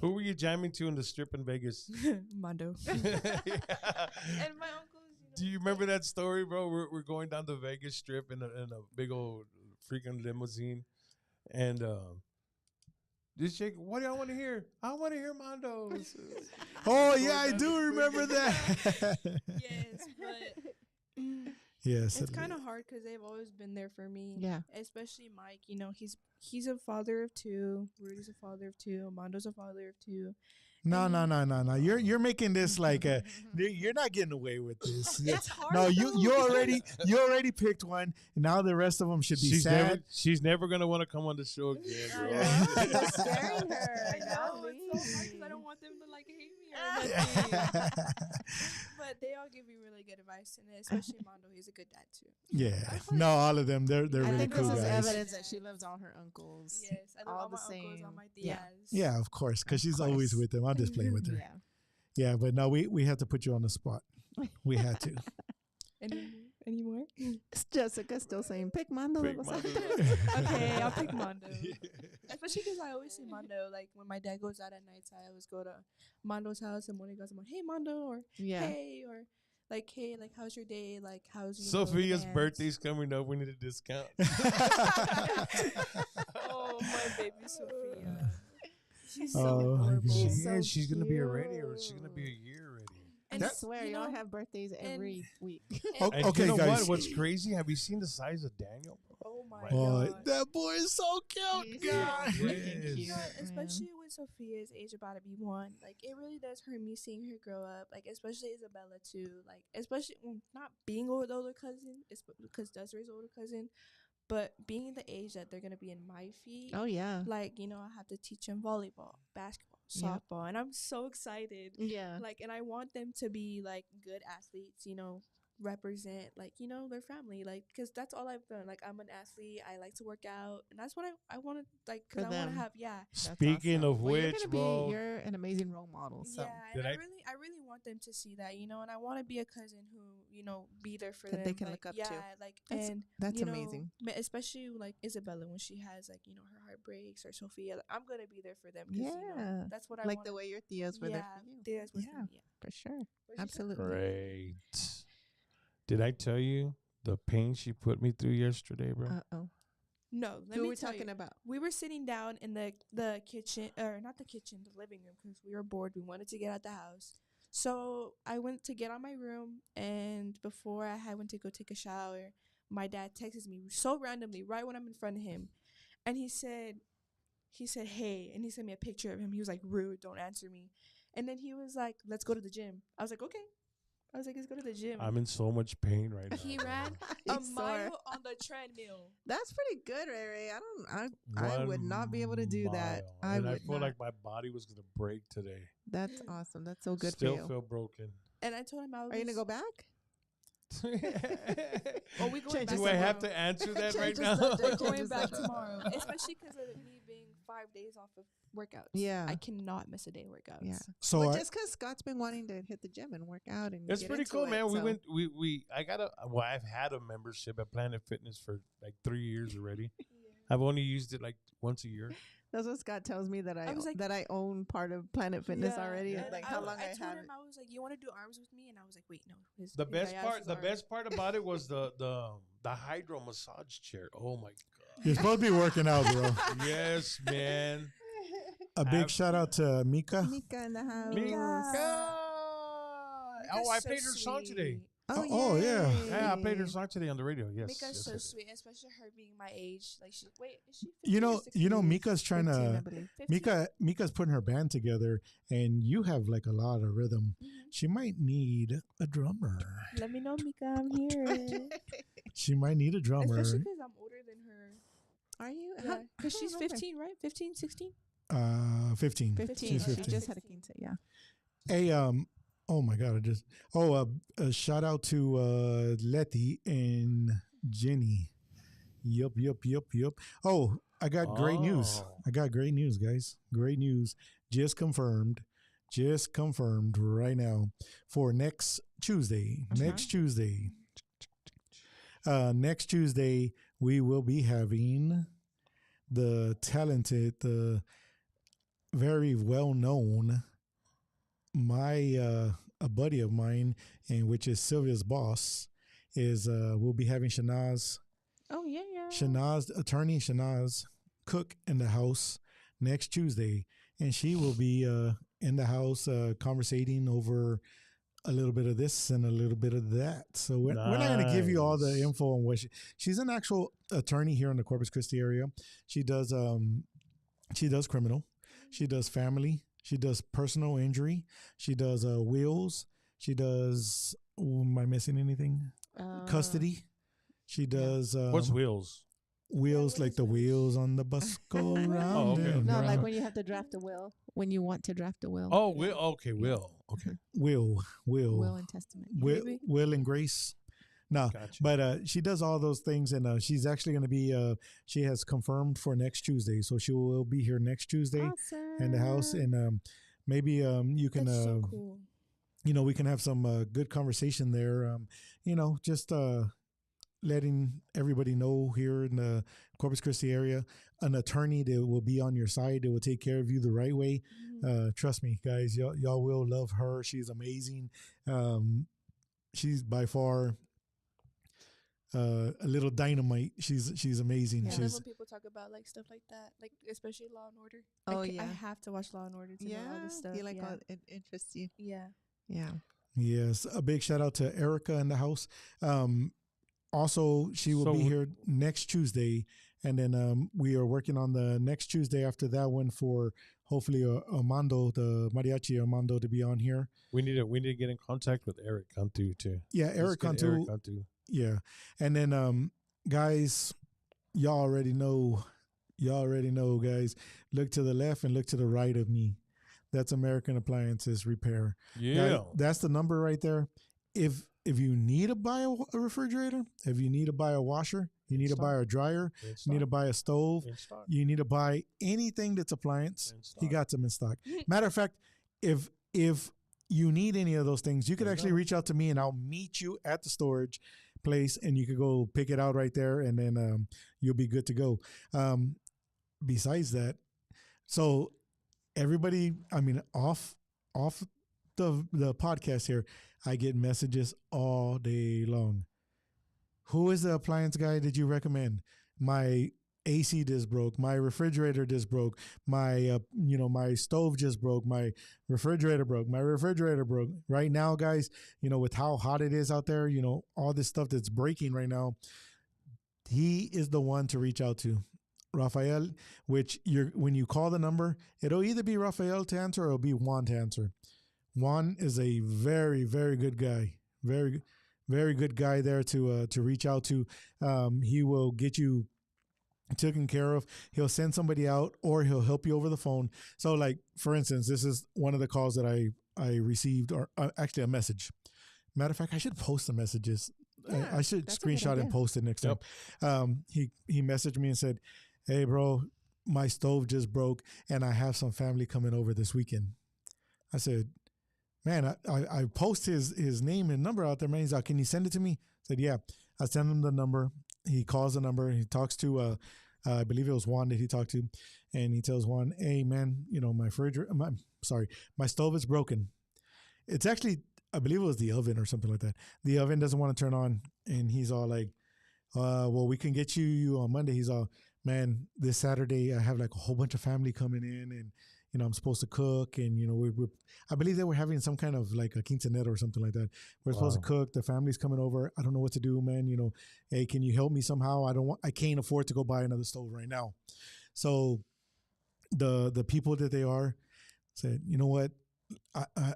Who were you jamming to in the strip in Vegas? Mondo. Yeah. And my uncles, Do you remember that story, bro? We're going down the Vegas Strip in a big old freaking limousine, and this chick, what do y'all want to hear? I want to hear Mondo's. Oh yeah, I do remember that. Yes, but Yes. it's kind of hard because they've always been there for me. Yeah. Especially Mike. He's a father of two. Rudy's a father of two. Mondo's a father of two. No. You're making this like you're not getting away with this. It's hard. No, though, you already picked one. Now the rest of them should be sad. She's never gonna want to come on the show again, I bro. know. You're scaring her. I know. It's so hard because I don't want them to hate me or nothing. But they all give me really good advice, and especially Mondo. He's a good dad too. Yeah. No, all of them. They're I really think cool this is guys. evidence that she loves all her uncles. Yes, I love All all the my uncles, all same. my Yeah. tias. Yeah, of course, because she's always course. with them. I'm just playing with her. Yeah. Yeah, but no, we had to put you on the spot. We had to. Any more? It's Jessica still saying, pick Mondo. Pick Los Mondo. Santos." Okay, I'll pick Mondo. Especially because I always say Mondo. Like when my dad goes out at nights, I always go to Mondo's house, and when he goes, I'm like, "Hey, Mondo," or Yeah. "Hey," or like, "Hey, like, how's your day? Like, how's Sophia's the band?" birthday's coming up. We need a discount. Oh Oh, my baby Sophia. She's so Oh, my adorable. God. She so is. She's gonna be already, or she's gonna be a cute. year already. I And swear, you y'all know, have birthdays every week. Oh, And okay, you know guys. what? What's crazy? Have you seen the size of Daniel? oh my Right. Oh, god. that boy is so cute, He's God. so freaking Yes. cute, You know, man. especially with Sophia's age about to be 1, like it really does hurt me seeing her grow up. Like especially Isabella too. Like especially not being with older cousin, it's because Desiree's older cousin, but being the age that they're gonna be in my feet. Oh yeah, Like I have to teach them volleyball, basketball, Yep. softball, and I'm so excited. yeah. Like, and I want them to be like good athletes. Represent like their family. Like, because that's all I've done. Like, I'm an athlete. I like to work out, and that's what I want to like. For Because I want them. to have That's Speaking awesome. of Well, which, bro, you're an amazing role model. So yeah, Did and I- I really want them to see that, and I want to be a cousin who, be there for That them. they can like, look up yeah, to. like, That's- and that's you know, amazing. Especially like Isabella when she has like her heartbreaks, or Sophia. Like, I'm gonna be there for them. 'Cause, Yeah. that's what I like want. the way your Theos were there Yeah, for you. Theos were for yeah, me, yeah. for sure. What'd you say? Absolutely. great. Did I tell you the pain she put me through yesterday, bro? Uh oh. No, let Who me we tell talking you. about? We were sitting down in the kitchen, or not the kitchen, the living room, because we were bored. We wanted to get out the house. So I went to get on my room, and before I went to go take a shower, my dad texts me so randomly right when I'm in front of him, and he said, "Hey," and he sent me a picture of him. He was like, "Rude, don't answer me," and then he was like, "Let's go to the gym." I was like, "Okay." I was like, "Let's go to the gym." I'm in so much pain right now. He bro. ran He's a sore. mile on the treadmill. That's pretty good, Ray Ray. I would 1 not be able to do that. mile. I And I would feel not. like my body was gonna break today. That's awesome. That's so good Still for you. feel broken. And I told him I was. Are you gonna go back? Oh, we going Change back Do I have tomorrow. to answer that Change right the now? subject. We're Change going the back subject. tomorrow, especially because of me being 5 days off of workouts. Yeah. I cannot miss a day of workouts. Yeah. So well, I, just because Scott's been wanting to hit the gym and work out and It's get pretty into cool, it, man. We so- went. I've had a membership at Planet Fitness for like 3 years already. I've only used it like once a year. That's what Scott tells me that I was like- that I own part of Planet Fitness Yeah, already. yeah. It's like I how w- long I told have him, it. I was like, "You want to do arms with me?" And I was like, "Wait, no." The best guy asked part, his the arms. best part about it was the hydro massage chair. Oh my you're supposed to be working out, bro. god! Yes, man. A big I've- shout out to Mika. Mika in the house. Mika. Oh, I Mika's so played her song today. sweet. Oh, yeah. Yeah, I played her yay. song today on the radio. Yes, Mika's yes, so I did. sweet, especially her being my age. Like, is she? 15 You or know, 16? Mika's trying 15, I to. believe. 15? Mika's putting her band together, and you have like a lot of rhythm. Mhm. She might need a drummer. Let me know, Mika. I'm here. She might need a drummer. Especially because I'm older than her. Are you? Yeah, I because don't she's remember. 15, right? 15, 16? 15. 15. She's She 15. just had a quince. Yeah. Hey, oh my God, a shout out to Letty and Jenny. Yup. Oh, I got great news. Oh. I got great news, guys. Great news. Just confirmed right now for next Tuesday. Next Tuesday. Next Tuesday, we will be having the talented, the very well known, a buddy of mine, and which is Silvia's boss, is we'll be having Shanaz attorney Shanaz Cook in the house next Tuesday, and she will be in the house conversating over a little bit of this and a little bit of that. So we're not going to give you all the Nice. info on what she's an actual attorney here in the Corpus Christi area. She does criminal, she does family, she does personal injury, she does wills, she does. Am I missing anything? Custody. She does What's wheels? wheels, what like is the wheels? wheels on the bus go round. Oh, okay. and No, like round. when you have to draft a will. When you want to draft a will. Oh, will. Okay, will. Okay, will Will and testament. Maybe. Will and Grace. No, gotcha. but she does all those things, and she's actually going to be. She has confirmed for next Tuesday, so she will be here next Tuesday Awesome. in the house, and maybe you can. That's so cool. We can have some good conversation there. Just letting everybody know here in the Corpus Christi area, an attorney that will be on your side, that will take care of you the right way. Trust me, guys, y'all will love her. She's amazing. She's by far a little dynamite. She's amazing. Yeah. I love She's when people talk about like stuff like that, like especially Law and Order. Oh, I yeah. have to watch Law and Order to know all this stuff. You like yeah. all it interests you. Yeah. Yeah. yes. A big shout out to Erica in the house. Also, she will be So- here next Tuesday, and then we are working on the next Tuesday after that one for hopefully Armando, the mariachi Armando, to be on here. We need to get in contact with Eric Cantu too. Yeah, Let's Eric get Cantu. Cantu. Yeah, and then guys, y'all already know, guys. Look to the left and look to the right of me. That's American Appliances Repair. Yeah. That's the number right there. If you need to buy a refrigerator, if you need to buy a washer, you need to buy a dryer, you need to buy a stove, In stock. you need to buy anything that's appliance, In stock. he got them in stock. Matter of fact, if you need any of those things, you could There you actually go. reach out to me and I'll meet you at the storage place and you could go pick it out right there and then you'll be good to go. Besides that, so everybody, I mean, off the podcast here, I get messages all day long. Who is the appliance guy did you recommend? My AC just broke. My refrigerator just broke. My my stove just broke. My refrigerator broke. My refrigerator broke. Right now, guys, with how hot it is out there, all this stuff that's breaking right now, he is the one to reach out to. Rafael, which when you call the number, it'll either be Rafael to answer or it'll be Juan to answer. Juan is a very, very good guy. Very, very good guy there to reach out to. He will get you taken care of. He'll send somebody out or he'll help you over the phone. So, like, for instance, this is one of the calls that I received, or actually a message. Matter of fact, I should post the messages. Yeah, I should that's a good screenshot and idea. post it next Yep. time. He messaged me and said, "Hey, bro, my stove just broke and I have some family coming over this weekend." I said, "Man, I post his name and number out there, man." He's like, "Can you send it to me?" I said, "Yeah." I send him the number. He calls the number. He talks to, I believe it was Juan that he talked to. And he tells Juan, "Hey, man, my stove is broken." It's actually, I believe it was the oven or something like that. The oven doesn't want to turn on. And he's all like, well, we can get you on Monday. He's all, "Man, this Saturday I have like a whole bunch of family coming in and, I'm supposed to cook." And, I believe they were having some kind of like a quinceanera or something like that. We're supposed to cook. The family's coming over. I don't know what to do, man. Hey, can you help me somehow? I can't afford to go buy another stove right now. So the people that they are said, "You know what?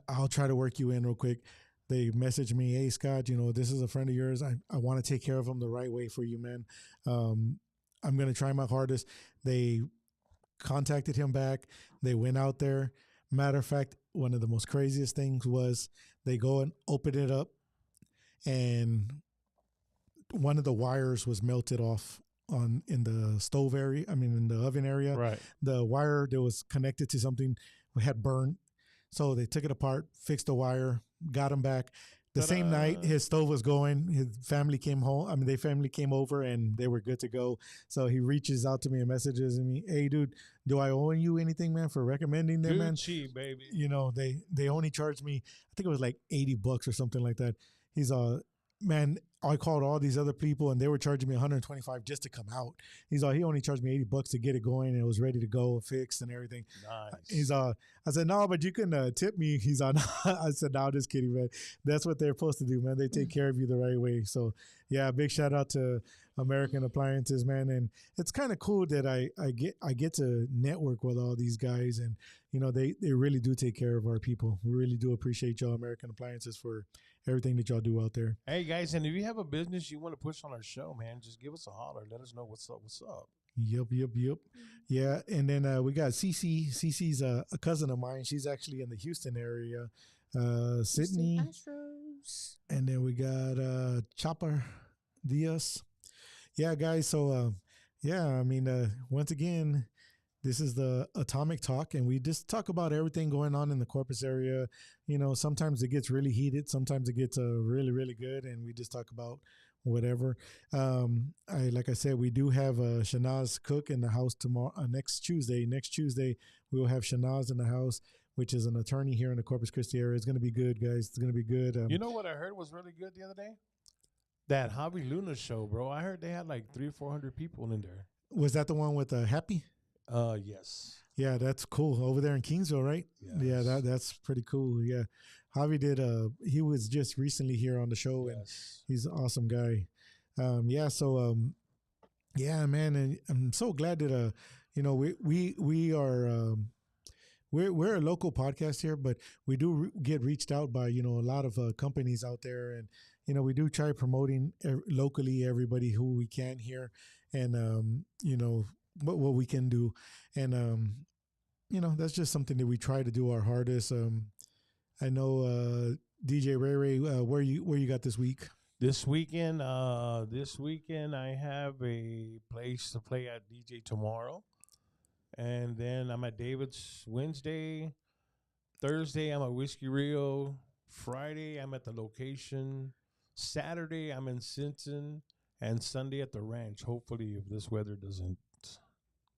I'll try to work you in real quick." They messaged me, "Hey, Scott, this is a friend of yours. I want to take care of him the right way for you, man. I'm going to try my hardest." They contacted him back. They went out there. Matter of fact, one of the most craziest things was they go and open it up and one of the wires was melted off in the stove area. I mean, in the oven area. Right. The wire that was connected to something had burned. So they took it apart, fixed the wire, got him back. The same night his stove was going, his family came home. I mean, their family came over and they were good to go. So he reaches out to me and messages me, "Hey, dude, do I owe you anything, man, for recommending them, man?" Gucci, baby. They only charged me, I think it was like $80 or something like that. He's man, I called all these other people and they were charging me $125 just to come out. He only charged me $80 to get it going and it was ready to go, fixed and everything. Nice. I said, "No, but you can tip me." He's on. I said, "No, just kidding, man. That's what they're supposed to do, man. They take care of you the right way." So yeah, big shout out to American Appliances, man. And it's kind of cool that I get to network with all these guys, and they really do take care of our people. We really do appreciate y'all, American Appliances, for everything that y'all do out there. Hey guys, and if you have a business you want to push on our show, man, just give us a holler. Let us know what's up. What's up? Yep. Yeah, and then we got Cece. Cece's a cousin of mine. She's actually in the Houston area. Sydney. Astros. And then we got Chopper Diaz. Yeah, guys. So, I mean, once again, this is the Atomic Talk, and we just talk about everything going on in the Corpus area. Sometimes it gets really heated. Sometimes it gets really, really good, and we just talk about whatever. Like I said, we do have Shanaz Cook in the house tomorrow. Next Tuesday, we will have Shanaz in the house, which is an attorney here in the Corpus Christi area. It's going to be good, guys. It's going to be good. You know what I heard was really good the other day? That Hobby Luna show, bro. I heard they had like 300-400 people in there. Was that the one with Happy? Yes. Yeah, that's cool. Over there in Kingsville, right? Yeah, Yes. that's pretty cool. Yeah. Javi did he was just recently here on the show and Yes. he's an awesome guy. Yeah, man, and I'm so glad that we are we're a local podcast here, but we do get reached out by a lot of companies out there, and we do try promoting locally everybody who we can here, and what we can do, and that's just something that we try to do our hardest. I know DJ Ray Ray, where you got this week? This weekend, I have a place to play at DJ tomorrow. And then I'm at David's Wednesday. Thursday, I'm at Whiskey Rio. Friday, I'm at the location. Saturday, I'm in Sinton. And Sunday at the ranch. Hopefully, if this weather doesn't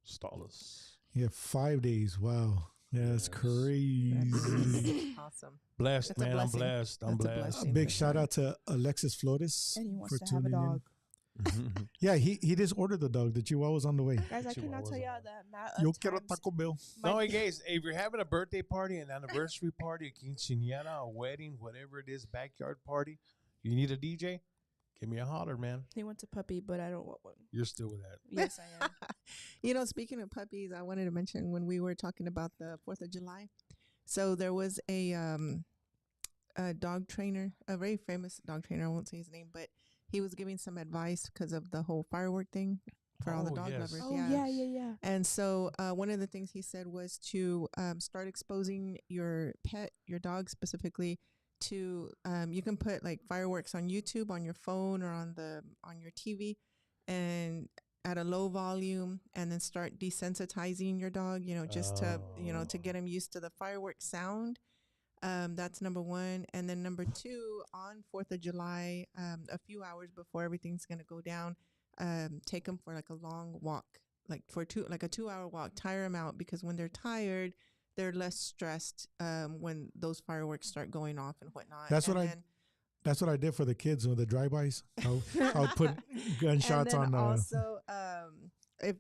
stall us. Yeah, 5 days. Wow. Yeah, that's Yes. crazy. Awesome. Blessed, That's a man. I'm blessing. blessed. I'm That's a blessed. A blessing. big for shout sure. out to Alexis Flores And he wants for to have a tuning in. dog. Yeah, he just ordered the dog. The Chihuahua's on the way. Guys, I Chihuahuas cannot tell are y'all hard. the amount Yo of quiero times Taco Bell. No, my hey guys, if you're having a birthday party, an anniversary party, a quinceañera, a wedding, whatever it is, backyard party, you need a DJ, give me a holler, man. he wants a puppy, but I don't want one. You're still with that. Yes, I am. Speaking of puppies, I wanted to mention when we were talking about the 4th of July. So there was a dog trainer, a very famous dog trainer. I won't say his name, but he was giving some advice because of the whole firework thing for all the Oh, dog yes. lovers. Oh, yeah. And so one of the things he said was to start exposing your pet, your dog specifically, to you can put like fireworks on YouTube, on your phone, or on your TV, and at a low volume, and then start desensitizing your dog. Just to get him used to the fireworks sound. That's number one. And then number two, on 4th of July, a few hours before everything's going to go down, take them for like a long walk, like a 2-hour walk, tire them out, because when they're tired, they're less stressed when those fireworks start going off and whatnot. That's what I did for the kids with the drive-bys. I'll put gunshots and then on. Also,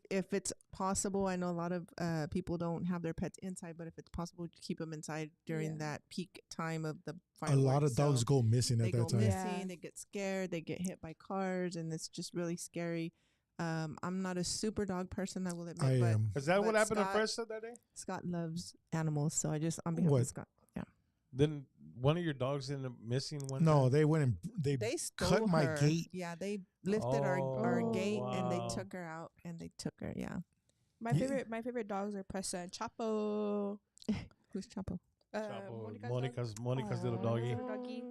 if it's possible, I know a lot of people don't have their pets inside, but if it's possible to keep them inside during that peak time of the a fireworks. lot of dogs go missing They at go that time. missing, Yeah. they get scared, they get hit by cars, and it's just really scary. I'm not a super dog person, I will admit. I but am. Is that what But happened Scott- to Fresno that day? Scott loves animals, so I just, on behalf What? of Scott. Then one of your dogs ended up missing one No, time? they went and they They stole cut my her. gate. Yeah, they lifted our Oh, gate and they wow. took her out and they took her. Yeah. My Yeah. favorite dogs are Pressa and Chapo. Who's Chapo? Chapo, Monica's Monica's little doggy. Little doggy.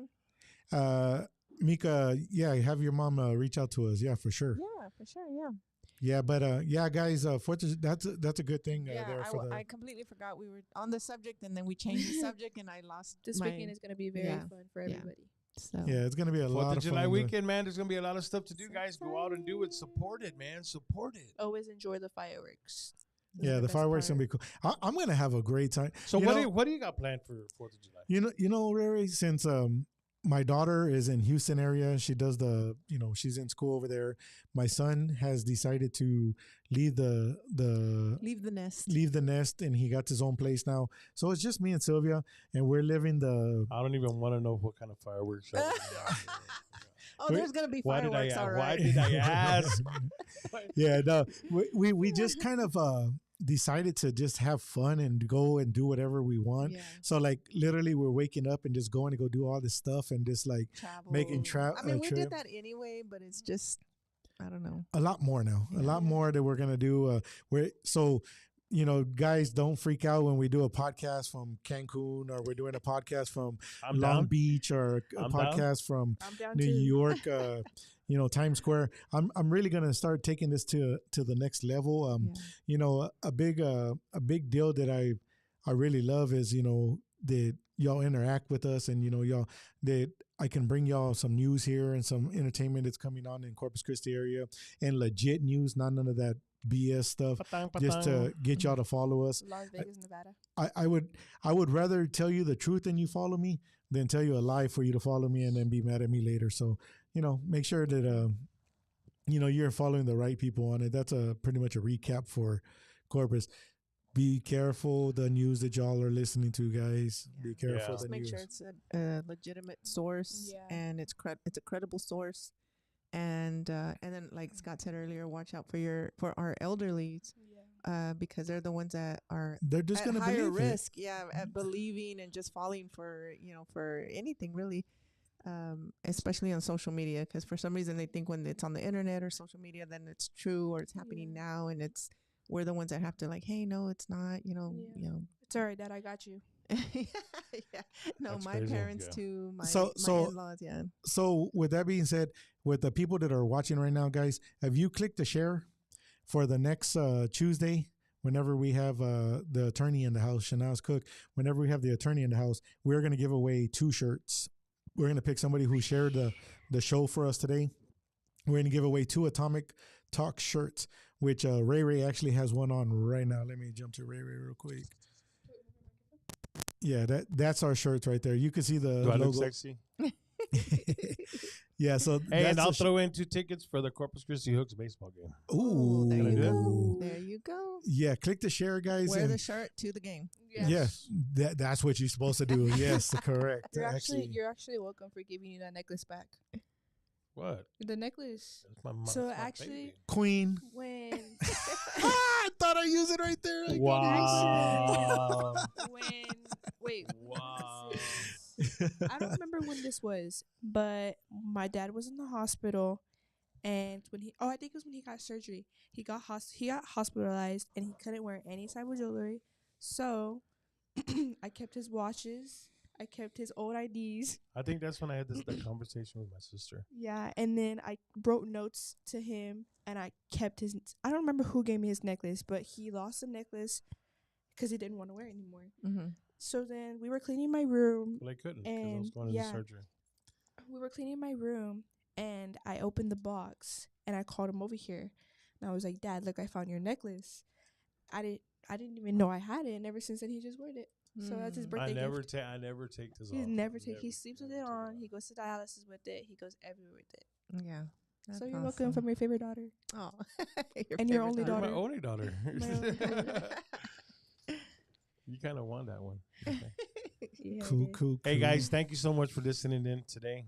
Mika, yeah, have your mom reach out to us. Yeah, for sure. Yeah, for sure. Yeah. Yeah, but yeah, guys, that's a good thing there for the. I completely forgot we were on the subject, and then we changed the subject, and I lost This my. weekend is going to be very Yeah. fun for Yeah. everybody. So Yeah, it's gonna be a lot 4th of of July fun. weekend, man. There's going to be a lot of stuff to do, So guys. Go out and do it. Support it, man. Support it. Always enjoy the fireworks. those Yeah, are the best fireworks part. gonna be cool. I'm gonna have a great time. So You know- what do you got planned for 4th of July? You know, Rary, since my daughter is in Houston area, she does she's in school over there. My son has decided to leave the Leave the nest, and he got his own place now. So it's just me and Silvia, and we're living the. I don't even want to know what kind of fireworks. y'all doing. Oh, there's gonna be Why did fireworks, all why right. did I ask? Yeah, no, we just kind of decided to just have fun and go and do whatever we want. Yeah, So like literally, we're waking up and just going to go do all this stuff and just like travel. making I mean, we trip. did that anyway, but it's just, I don't know. A lot more now. A lot Yeah. more that we're gonna do. Guys, don't freak out when we do a podcast from Cancun or we're doing a podcast from I'm Long down. Beach or a I'm down. podcast from I'm down New too. York. Times Square. I'm really gonna start taking this to the next level. Yeah. A big deal that I really love is that y'all interact with us and y'all that I can bring y'all some news here and some entertainment that's coming on in Corpus Christi area and legit news, not none of that BS stuff. Just to get y'all to follow us. Las Vegas, Nevada. I would rather tell you the truth and you follow me than tell you a lie for you to follow me and then be mad at me later. So make sure that you're following the right people on it. That's a pretty much a recap for corpus. Be careful the news that y'all are listening to, guys. Be careful Yeah. the Just make news. sure it's a legitimate source Yeah. and it's a credible source. And then, like Scott said earlier, watch out for our elderlies, Yeah. because they're the ones that are They're just at gonna higher believe it. risk, at believing and just falling for for anything really, especially on social media, because for some reason they think when it's on the internet or social media, then it's true or it's happening Yeah. now, and we're the ones that have to like, hey, no, it's not, Yeah. It's all right, Dad. I got you. yeah. No, That's my crazy. parents Yeah. too, my So- my so- in-laws, yeah. So with that being said, with the people that are watching right now, guys, have you clicked the share for the next Tuesday? Whenever we have the attorney in the house, Shanaz Cook, whenever we have the attorney in the house, we're going to give away 2 shirts. We're going to pick somebody who shared the show for us today. We're going to give away 2 Atomic Talk shirts, which Ray actually has one on right now. Let me jump to Ray real quick. Yeah, that's our shirts right there. You can see the Do I logo. look sexy? Yeah, so Hey, and that's I'll the throw in 2 tickets for the Corpus Christi Hooks baseball game. Oh, there Can I you do that? go. There you go. Yeah, click the share, guys. Wear and the shirt to the game. yeah, that's what you're supposed to do. Yes, correct. You're actually welcome for giving you that necklace back. What? The necklace. That's my mom. So that's my actually- baby. Queen. When I thought I used it right there. I got it. Wow. wait, Wow. I don't remember when this was, but my dad was in the hospital, and I think it was when he got surgery. He got hospitalized, and he couldn't wear any type of jewelry. So I kept his watches. I kept his old IDs. I think that's when I had that conversation with my sister. Yeah, and then I wrote notes to him, and I kept his. I don't remember who gave me his necklace, but he lost the necklace because he didn't want to wear it anymore. Mm-hmm. So then we were cleaning my room. Well, I couldn't because I was And, going into yeah. surgery. We were cleaning my room, and I opened the box, and I called him over here, and I was like, "Dad, look, I found your necklace." I didn't even know I had it, and ever since then he just wore it. So that's his birthday I never gift. I never take this He's off. never take. He sleeps with it on. He goes to dialysis with it. He goes everywhere with it. Yeah. So you're welcome from your favorite daughter. Oh, And your only You're daughter. my only daughter. My only daughter. You kind of won that one. Okay. Yeah, I Cool, did. cool. Hey guys, thank you so much for listening in today.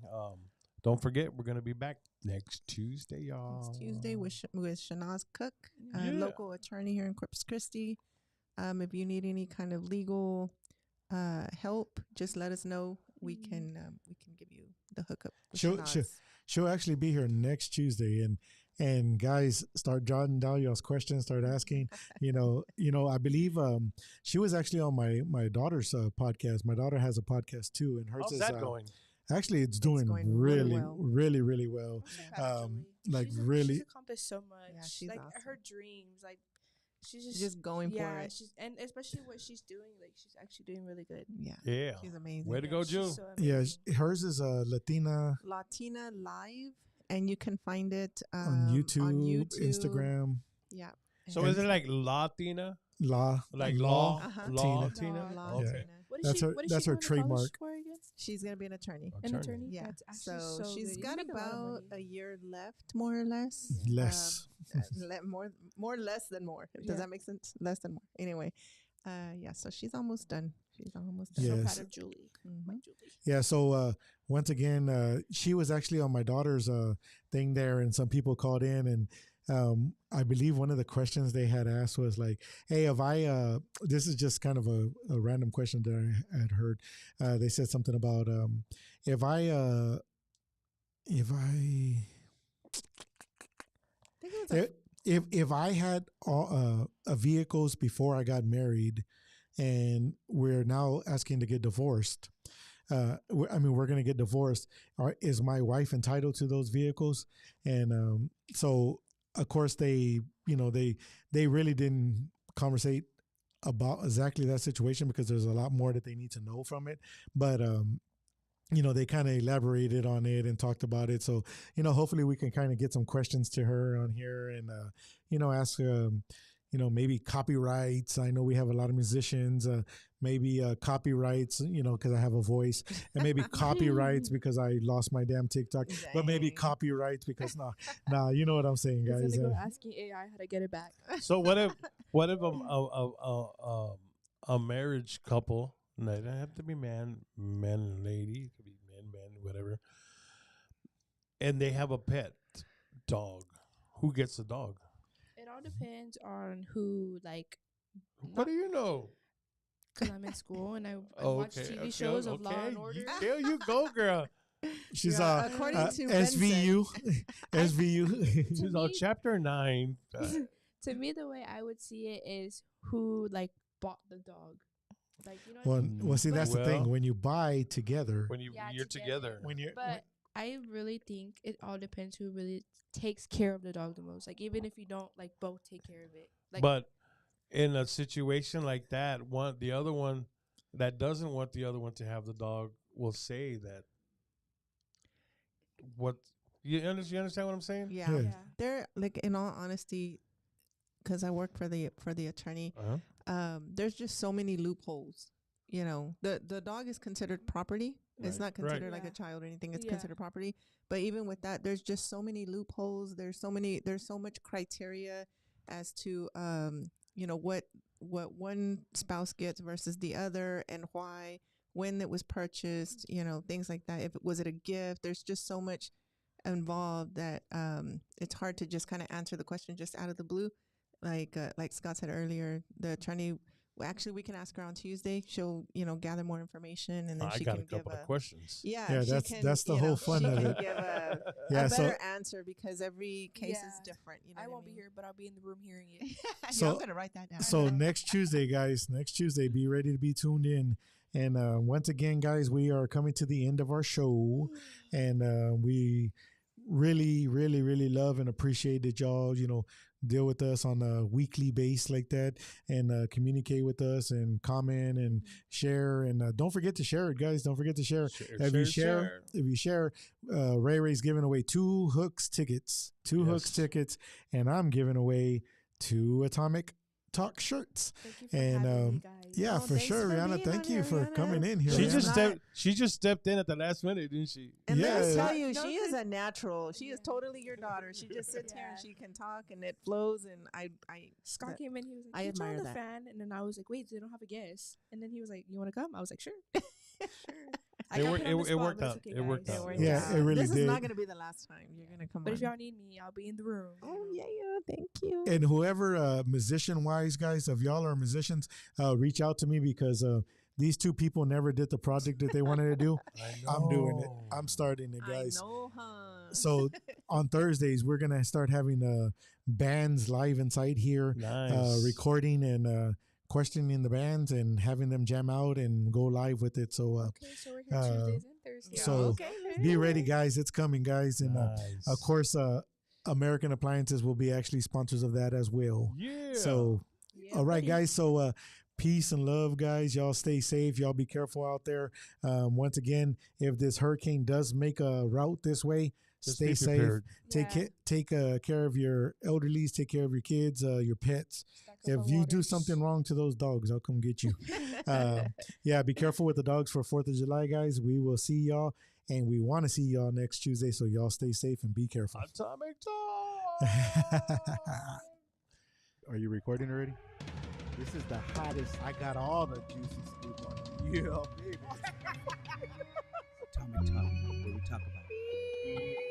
Don't forget, we're gonna be back next Tuesday, y'all. Next Tuesday with Shanaz Cook, Yeah. local attorney here in Corpus Christi. If you need any kind of legal help, just let us know. We can give you the hookup. with Shanaz. She'll actually be here next Tuesday, and guys, start jotting down y'all's questions. Start asking. I believe she was actually on my daughter's podcast. My daughter has a podcast too, and hers How's is that going? actually it's doing going really really well. I'm so proud of Julie. like she's really- she's accomplished so much. Yeah, she's like awesome. her dreams, like she's Just going for yeah, it. and especially what she's doing, like she's actually doing really good. Yeah, Yeah. she's amazing. Way to go, she's Jill. so Yeah, amazing. hers is Latina Latina Live, and you can find it on YouTube, Instagram. Yeah. So is it like Latina? Like law? Uh-huh. Law Tina. Tina? Law Okay. Tina. What That's her- what that's she her going to college trademark. for again? She's gonna be an attorney. An Attorney. attorney. Yeah. That's actually So so she's good. You got make a lot of about money. a year left, more or less. Less. More less than more. Does Yeah. that make sense? Less than more. Anyway, yeah. So she's almost done. She's almost So done. Yes. proud of Julie. My Mhm. Julie. Yeah, so once again, she was actually on my daughter's thing there, and some people called in, and I believe one of the questions they had asked was like, "Hey, if I this is just kind of a random question that I had heard. They said something about if I I think it was if I had vehicles before I got married, and we're now asking to get divorced." We're going to get divorced. Is my wife entitled to those vehicles? And so, of course, they really didn't conversate about exactly that situation because there's a lot more that they need to know from it. But they kind of elaborated on it and talked about it. So, hopefully we can kind of get some questions to her on here and ask maybe copyrights. I know we have a lot of musicians. Maybe copyrights, because I have a voice, and maybe copyrights because I lost my damn TikTok. But maybe Dang. copyrights because you know what I'm saying, He's guys. gonna go asking AI how to get it back. So what if a marriage couple? No, it doesn't have to be man and lady. It could be man, whatever. And they have a pet dog. Who gets the dog? It all depends on who, like, What do you know? because I'm in school and I Oh, watch okay, TV shows of Law and Order. There you go, girl. She's according to SVU. SVU. She's on me- chapter 9. To me, the way I would see it is who like bought the dog. Like, you know what I Well, mean? well, see, that's the Well- thing. When you buy together, When you're together. when you're But I really think it all depends who really takes care of the dog the most. Like, even if you don't like both take care of it. Like, But in a situation like that, the other one that doesn't want the other one to have the dog will say that. What you understand what I'm saying? Yeah. Yeah. yeah. They're like, in all honesty, because I work for the attorney, Uh-huh. there's just so many loopholes. The dog is considered property. It's Right. not considered like Yeah. a child or anything. It's Yeah. considered property. But even with that, there's just so many loopholes. There's so much criteria as to what one spouse gets versus the other, and why, when it was purchased, things like that. If it was it a gift, there's just so much involved that it's hard to just kind of answer the question just out of the blue. Like Scott said earlier, the attorney. Well, actually, we can ask her on Tuesday. She'll gather more information, and then I she got can a couple give of questions. Yeah, Yeah, she that's the whole fun she of can it. give a Yeah, so better answer because every case is Yeah. different. I won't be here, but I'll be in the room hearing it. So- I'm gonna write that down. So next Tuesday, guys, be ready to be tuned in. And once again, guys, we are coming to the end of our show, and we really, really, really love and appreciate that y'all, deal with us on a weekly base like that, and communicate with us and comment and share. And don't forget to share it, guys. Don't forget to share. If you share, Ray Ray's giving away 2 Hooks tickets, Yes. and I'm giving away 2 Atomic Talk shirts. Thank you for And having me, guys. yeah, Oh, for thanks sure, for Rihanna. being Thank on you here, for Rihanna. coming in here. She Rihanna. just stepped in at the last minute, didn't she? And let me Yeah. tell you, No, she is good. a natural. She is Yeah. totally your daughter. She just sits here and Yeah. she can talk, and it flows. And Scott that- came in. He was like, I "Can you admire join the that. fan?" And then I was like, "Wait, they don't have a guest." And then he was like, "You want to come?" I was like, "Sure." Sure. I It got wor- put on it- the it spot, worked but it's out. okay, It worked guys. out. Yeah, it really This did. is not going to be the last time you're going to come But on. if y'all need me, I'll be in the room. Oh yeah, thank you. And whoever musician wise, guys, if y'all are musicians, reach out to me because these 2 people never did the project that they wanted to do. I'm doing it. I'm starting it, guys. I know, huh? So on Thursdays, we're gonna start having bands live inside here, Nice. recording and questioning the bands and having them jam out and go live with it. So Okay, so we're here Tuesdays and Thursdays. so okay, be ready, guys. It's coming, guys. And Nice. of course, American Appliances will be actually sponsors of that as well. Yeah. So Yeah, all right, buddy. guys. So peace and love, guys. Y'all stay safe. Y'all be careful out there. Once again, if this hurricane does make a route this way, Just stay be safe. prepared. Take care of your elderlies. Take care of your kids, your pets. Stack up If on you do waters. something wrong to those dogs, I'll come get you. Yeah, be careful with the dogs for 4th of July, guys. We will see y'all, and we want to see y'all next Tuesday. So y'all stay safe and be careful. Atomic Talk. Are you recording already? This is the hottest. I got all the juicy scoop on you. Yeah, baby. Atomic Talk, where we talk about